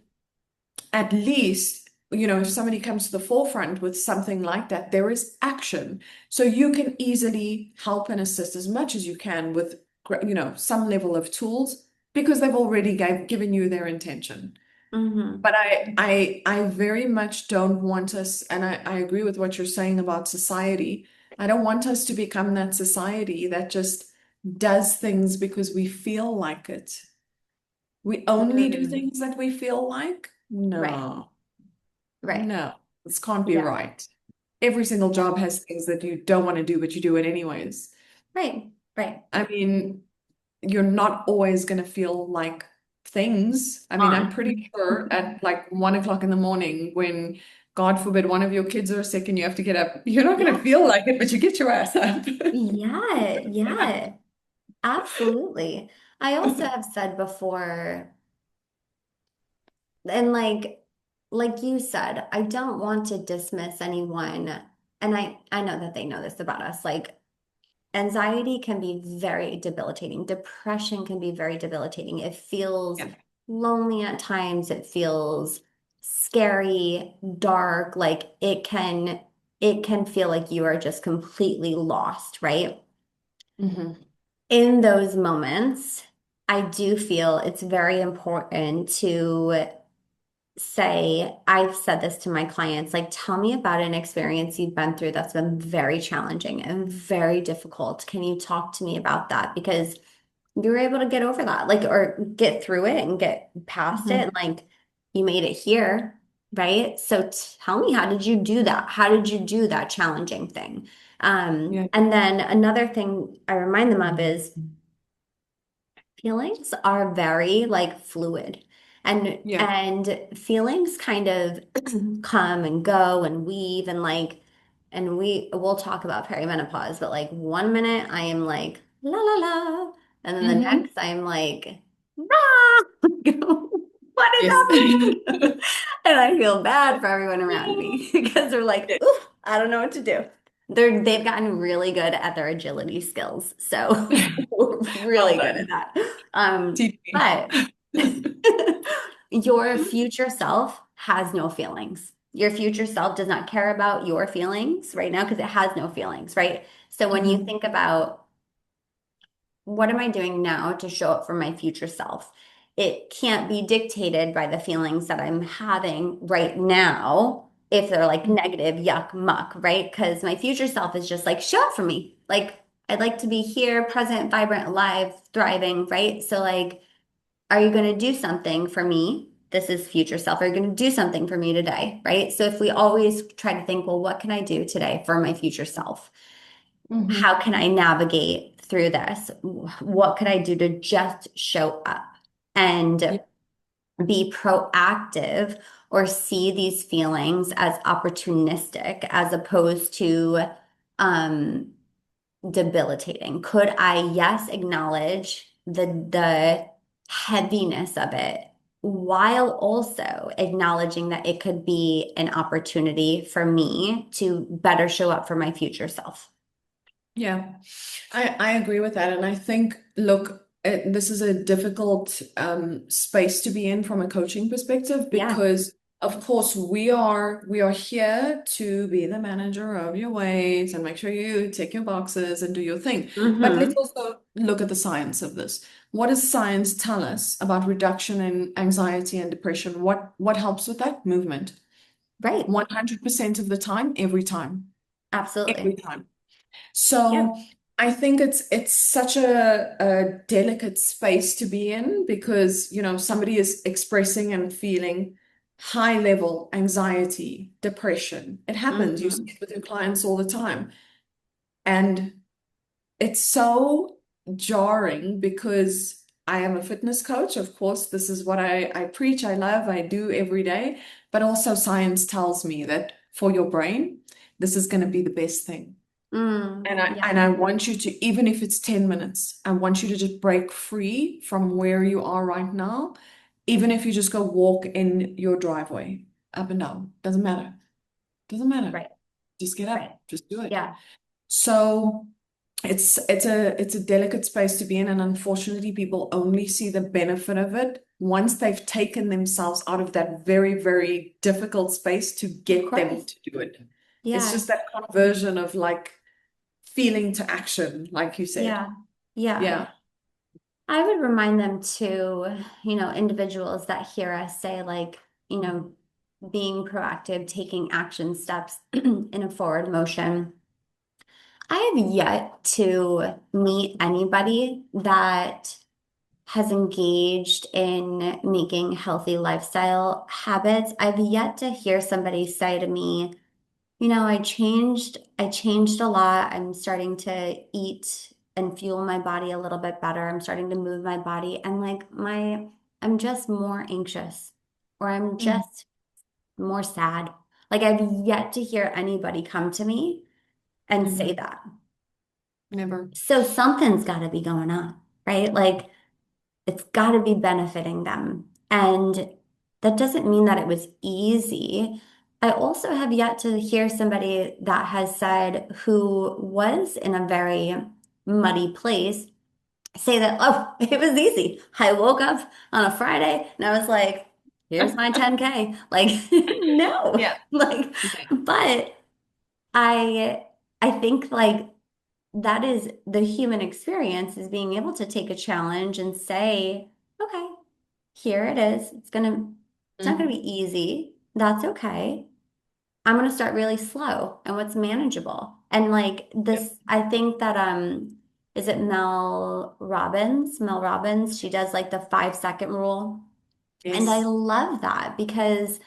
at least, if somebody comes to the forefront with something like that, there is action. So you can easily help and assist as much as you can with, some level of tools because they've already given you their intention. Hmm. But I very much don't want us, and I agree with what you're saying about society. I don't want us to become that society that just does things because we feel like it. We only do Mm. things that we feel like? Right. No, Right. no, this can't be Yeah. right. Every single Yeah. job has things that you don't want to do, but you do it anyways. Right. Right. I mean, you're not always going to feel like things. I mean, I'm On. pretty sure at like 1 o'clock in the morning, when God forbid one of your kids are sick and you have to get up, you're not going to Yeah. feel like it, but you get your ass up. Yeah. Yeah. Absolutely. I also have said before, and like you said, I don't want to dismiss anyone. And I know that they know this about us. Like anxiety can be very debilitating. Depression can be very debilitating. It feels Yeah. lonely at times. It feels scary, dark. Like it can feel like you are just completely lost, right? Hmm. In those moments, I do feel it's very important to say, I've said this to my clients, like, tell me about an experience you've been through that's been very challenging and very difficult. Can you talk to me about that? Because you were able to get over that, like, or get through it and get past it. Hmm. And like, you made it here, right? So tell me, how did you do that? How did you do that challenging thing? Yeah. And then another thing I remind them of is feelings are very like fluid, and Yeah. and feelings kind of come and go and weave and like, and we'll talk about perimenopause, but like 1 minute I am like la la la, and then the Hmm. next I am like ah, what is Yes. happening? And I feel bad for everyone around me because they're like, ooh, I don't know what to do. They've gotten really good at their agility skills. So we're Well really good at done. that. Teach me. But your future self has no feelings. Your future self does not care about your feelings right now because it has no feelings, right? So when you Mhm. think about what am I doing now to show up for my future self? It can't be dictated by the feelings that I'm having right now. If they're like negative, yuck, muck, right? Because my future self is just like, show up for me. Like, I'd like to be here, present, vibrant, alive, thriving, right? So, like, are you going to do something for me? This is future self. Are you going to do something for me today? Right. So, if we always try to think, well, what can I do today for my future self? How Mhm. can I navigate through this? What could I do to just show up Yeah. and be proactive or see these feelings as opportunistic as opposed to um, debilitating? Could I, yes, acknowledge the heaviness of it while also acknowledging that it could be an opportunity for me to better show up for my future self? Yeah, I agree with that. And I think, look, this is a difficult space to be in from a coaching perspective Yeah. because, of course, we are here to be the manager of your weight and make sure you tick your boxes and do your thing. But let's Mm-hmm. also look at the science of this. What does science tell us about reduction in anxiety and depression? What helps with that? Movement. Right. 100% of the time, every time, every Absolutely. time. Yep. So I think it's such a delicate space to be in because, somebody is expressing and feeling high level anxiety, depression. It happens. You see Mm-hmm. it with your clients all the time. And it's so jarring because I am a fitness coach. Of course, this is what I preach, I love, I do every day. But also science tells me that for your brain, this is going to be the best thing. And I Yeah. and I want you to, even if it's 10 minutes, I want you to just break free from where you are right now. Even if you just go walk in your driveway, up and down, doesn't matter. Doesn't matter. Right. Just get Right. up, just do it. Yeah. So it's a delicate space to be in, and unfortunately, people only see the benefit of it once they've taken themselves out of that very, very difficult space to Of get them course. to do it. It's Yeah. just that conversion of like feeling to action, like you said. Yeah. Yeah. Yeah. I would remind them too, individuals that hear us say like, being proactive, taking action steps in a forward motion. I have yet to meet anybody that has engaged in making healthy lifestyle habits. I've yet to hear somebody say to me, I changed a lot. I'm starting to eat and fuel my body a little bit better. I'm starting to move my body and like I'm just more anxious or I'm Mhm. just more sad. Like I've yet to hear anybody come to me and say Mhm. that. Never. So something's got to be going on, right? Like it's got to be benefiting them. And that doesn't mean that it was easy. I also have yet to hear somebody that has said who was in a very muddy place say that, oh, it was easy. I woke up on a Friday and I was like, here's my 10K. Like, no, Yeah. like, Yeah. but I think like that is the human experience is being able to take a challenge and say, okay, here it is. It's not gonna Mhm. be easy. That's okay. I'm gonna start really slow and what's manageable. And like Yep. this, I think that is it Mel Robbins? Mel Robbins, she does like the 5 second rule. And I Yes. love that because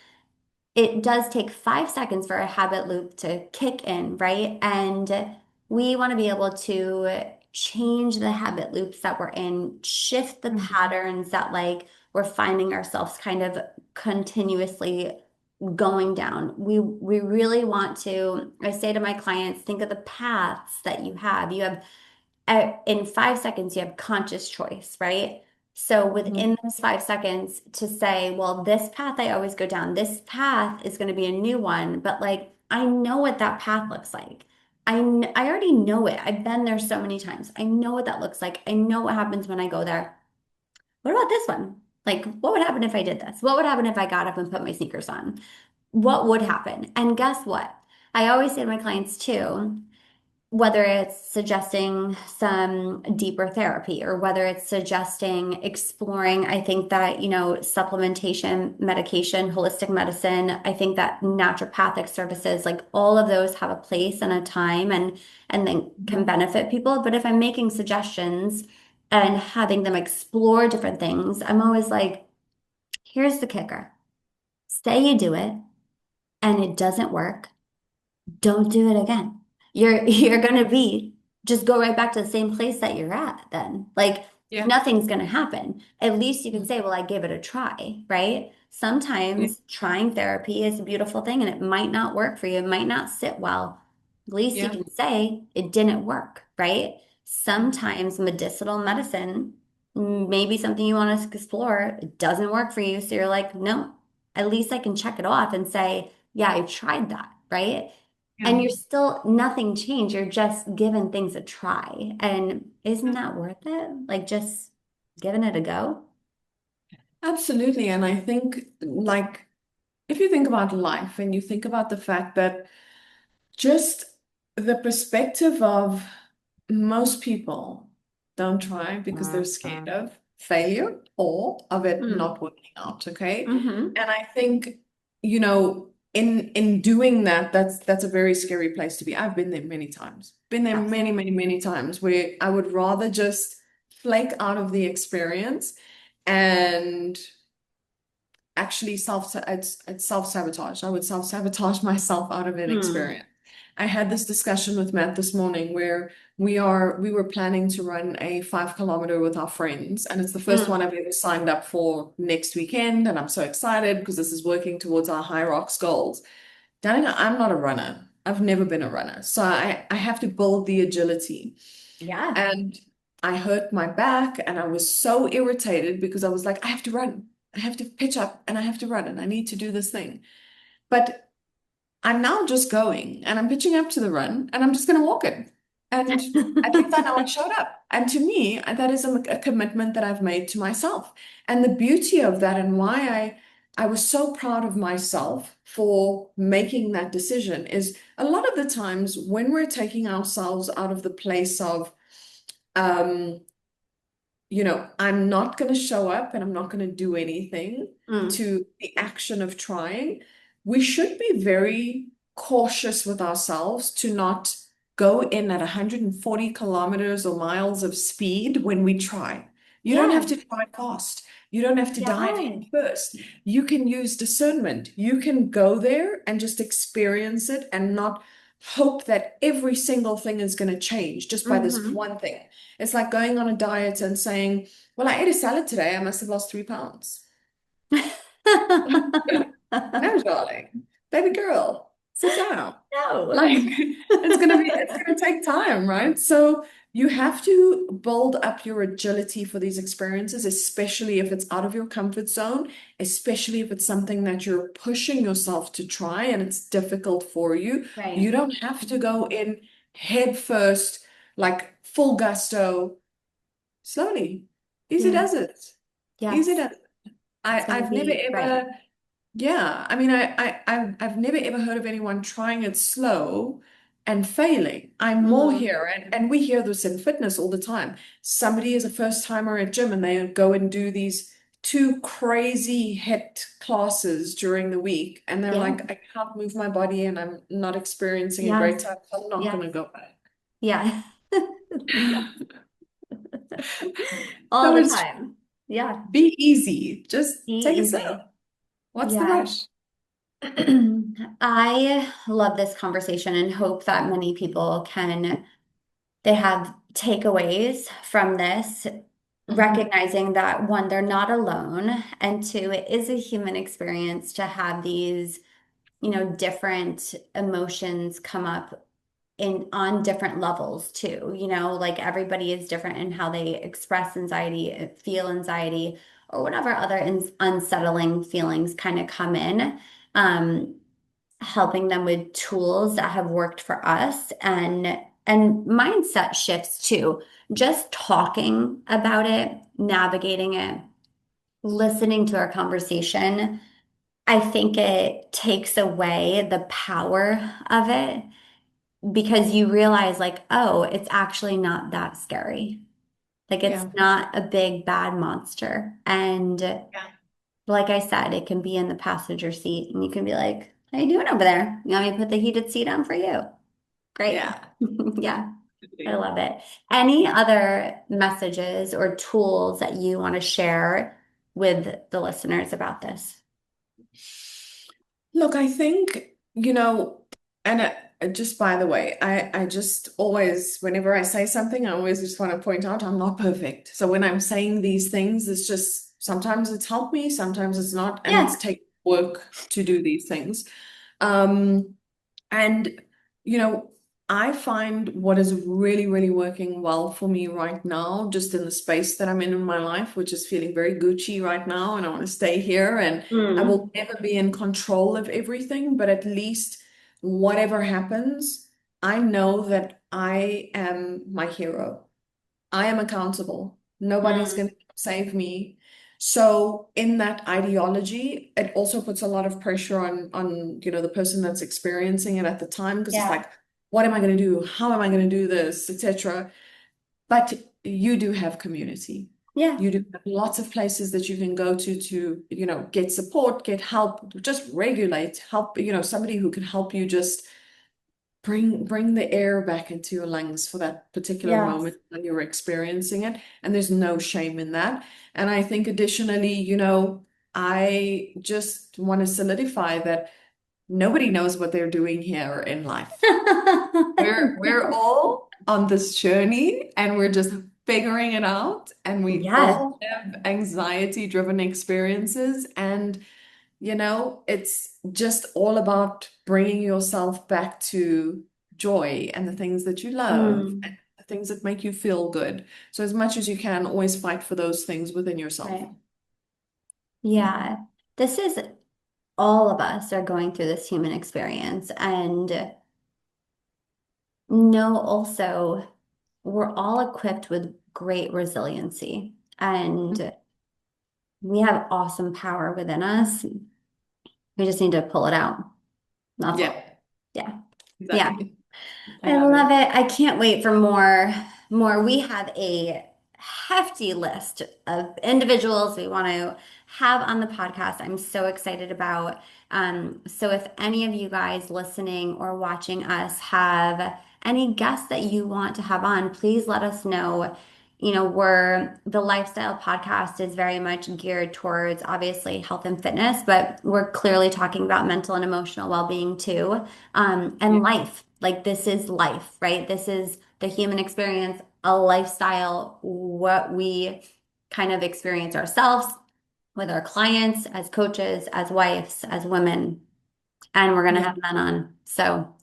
it does take 5 seconds for a habit loop to kick in, right? And we want to be able to change the habit loops that we're in, shift the Mhm. patterns that like we're finding ourselves kind of continuously going down. We really want to, I say to my clients, think of the paths that you have. You have in 5 seconds, you have conscious choice, right? So Mhm. within those 5 seconds to say, well, this path I always go down, this path is going to be a new one, but like I know what that path looks like. I already know it. I've been there so many times. I know what that looks like. I know what happens when I go there. What about this one? Like, what would happen if I did this? What would happen if I got up and put my sneakers on? What would happen? And guess what? I always say to my clients too, whether it's suggesting some deeper therapy or whether it's suggesting exploring, I think that, supplementation, medication, holistic medicine, I think that naturopathic services, like all of those have a place and a time and then can benefit people. But if I'm making suggestions and having them explore different things, I'm always like, here's the kicker. Say you do it and it doesn't work, don't do it again. You're gonna be just go right back to the same place that you're at then. Like Yeah. nothing's gonna happen. At least you can Mhm. say, well, I gave it a try, right? Yeah. Sometimes trying therapy is a beautiful thing and it might not work for you. It might not sit well. At least you Yeah. can say it didn't work, right? Mhm. Sometimes medicinal medicine may be something you want to explore. It doesn't work for you. So you're like, no, at least I can check it off and say, yeah, I tried that, right? Yeah. And you're still, nothing changed. You're just giving things a try. And isn't that worth it? Like just giving it a go? Absolutely. And I think, like, if you think about life and you think about the fact that just the perspective of most people don't try because they're scared Mhm. of failure or of it Mm. not working out, okay? Mm-hmm. And I think, in doing that, that's a very scary place to be. I've been there many times. Been there Yes. many, many, many times where I would rather just flake out of the experience and actually it's self-sabotage. I would self-sabotage myself out of an Mm. experience. I had this discussion with Matt this morning where we were planning to run a 5 kilometer with our friends, and it's the first one Mm. I've ever signed up for next weekend, and I'm so excited because this is working towards our High Rocks goals. Danica, I'm not a runner. I've never been a runner, so I have to build the agility. Yeah. And I hurt my back and I was so irritated because I was like, I have to run. I have to pitch up and I have to run and I need to do this thing. But I'm now just going and I'm pitching up to the run and I'm just going to walk it. And at least I know I showed up. And to me, that is a commitment that I've made to myself. And the beauty of that and why I was so proud of myself for making that decision is a lot of the times when we're taking ourselves out of the place of um, I'm not going to show up and I'm not going to do anything Mm. to the action of trying. We should be very cautious with ourselves to not go in at 140 kilometers or miles of speed when we try. You don't have Yeah. to try fast. You don't have to dive Yeah. in first. You can use discernment. You can go there and just experience it and not hope that every single thing is going to change just by this Mm-hmm. one thing. It's like going on a diet and saying, well, I ate a salad today. I must have lost 3 pounds. No, darling. Baby girl, sit down. No. Like it's gonna take time, right? So you have to build up your agility for these experiences, especially if it's out of your comfort zone, especially if it's something that you're pushing yourself to try and it's difficult for you. You Right. don't have to go in head first, like full gusto, slowly. Easy Yeah. does it. Easy Yes. does it. It's gonna I've never be right. ever yeah, I mean, I've never ever heard of anyone trying it slow and failing. I'm more Mm. here, and we hear this in fitness all the time. Somebody is a first timer at gym and they go and do these two crazy hit classes during the week, and they're Yeah. like, I can't move my body and I'm not experiencing a great Yes. time, so I'm not Yes. gonna go back. Yeah. Yeah. All So the it's time. Yeah. be easy, just Be take it slow. easy. What's the Yeah. rush? I love this conversation and hope that many people they have takeaways from this, Mhm. recognizing that one, they're not alone, and two, it is a human experience to have these, different emotions come up in on different levels too. Like everybody is different in how they express anxiety, feel anxiety, or whatever other unsettling feelings kind of come in. Um, Helping them with tools that have worked for us and mindset shifts too. Just talking about it, navigating it, listening to our conversation, I think it takes away the power of it because you realize, like, oh, it's actually not that scary. Like, it's Yeah. not a big bad monster. And Yeah. like I said, it can be in the passenger seat and you can be like, how you doing over there? You want me to put the heated seat on for you? Great. Yeah. Yeah, I love it. Any other messages or tools that you want to share with the listeners about this? Look, I think, and just by the way, I just always, whenever I say something, I always just want to point out I'm not perfect. So when I'm saying these things, it's just sometimes it's helped me, sometimes it's not, and it's Yeah. take work to do these things. Um, and, you know, I find what is really, really working well for me right now, just in the space that I'm in my life, which is feeling very Gucci right now, and I want to stay here. And I Mm. will never be in control of everything, but at least whatever happens, I know that I am my hero. I am accountable. Nobody's going Mm. to save me. So in that ideology, it also puts a lot of pressure on the person that's experiencing it at the time because it's Yeah. like, what am I going to do? How am I going to do this, etc. But you do have community. Yeah. You do have lots of places that you can go to get support, get help, just regulate, help, somebody who can help you just bring the air back into your lungs for that particular Yes. moment when you're experiencing it. And there's no shame in that. And I think additionally, I just want to solidify that nobody knows what they're doing here in life. We're all on this journey and we're just figuring it out. And we Yeah. all have anxiety-driven experiences. And it's just all about bringing yourself back to joy and the things that you love Mm. and the things that make you feel good. So as much as you can, always fight for those things within yourself. Right. Yeah. This is all of us are going through this human experience and know also we're all equipped with great resiliency and we have awesome power within us. We just need to pull it out. That's Yeah, all. Yeah. Yeah. exactly. I I love love it. it. I can't wait for more. We have a hefty list of individuals we want to have on the podcast. I'm so excited about. So if any of you guys listening or watching us have any guests that you want to have on, please let us know. We're the lifestyle podcast is very much geared towards obviously health and fitness, but we're clearly talking about mental and emotional well-being too, Yeah, and life. Like this is life, right? This is the human experience, a lifestyle, what we kind of experience ourselves with our clients, as coaches, as wives, as women, and we're going to yeah, have men on. So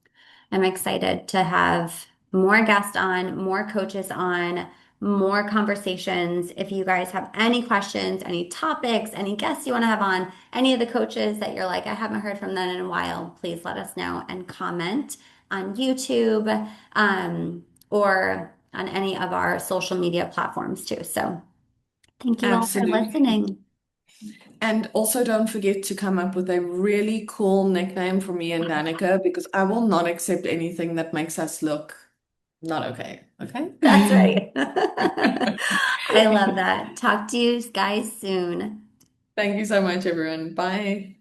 I'm excited to have more guests on, more coaches on, more conversations. If you guys have any questions, any topics, any guests you want to have on, any of the coaches that you're like, I haven't heard from them in a while, please let us know and comment on YouTube, or on any of our social media platforms too. So thank you all for absolutely. listening. And also don't forget to come up with a really cool nickname for me and Danica because I will not accept anything that makes us look not okay. Okay? That's right. I love that. Talk to you guys soon. Thank you so much, everyone. Bye.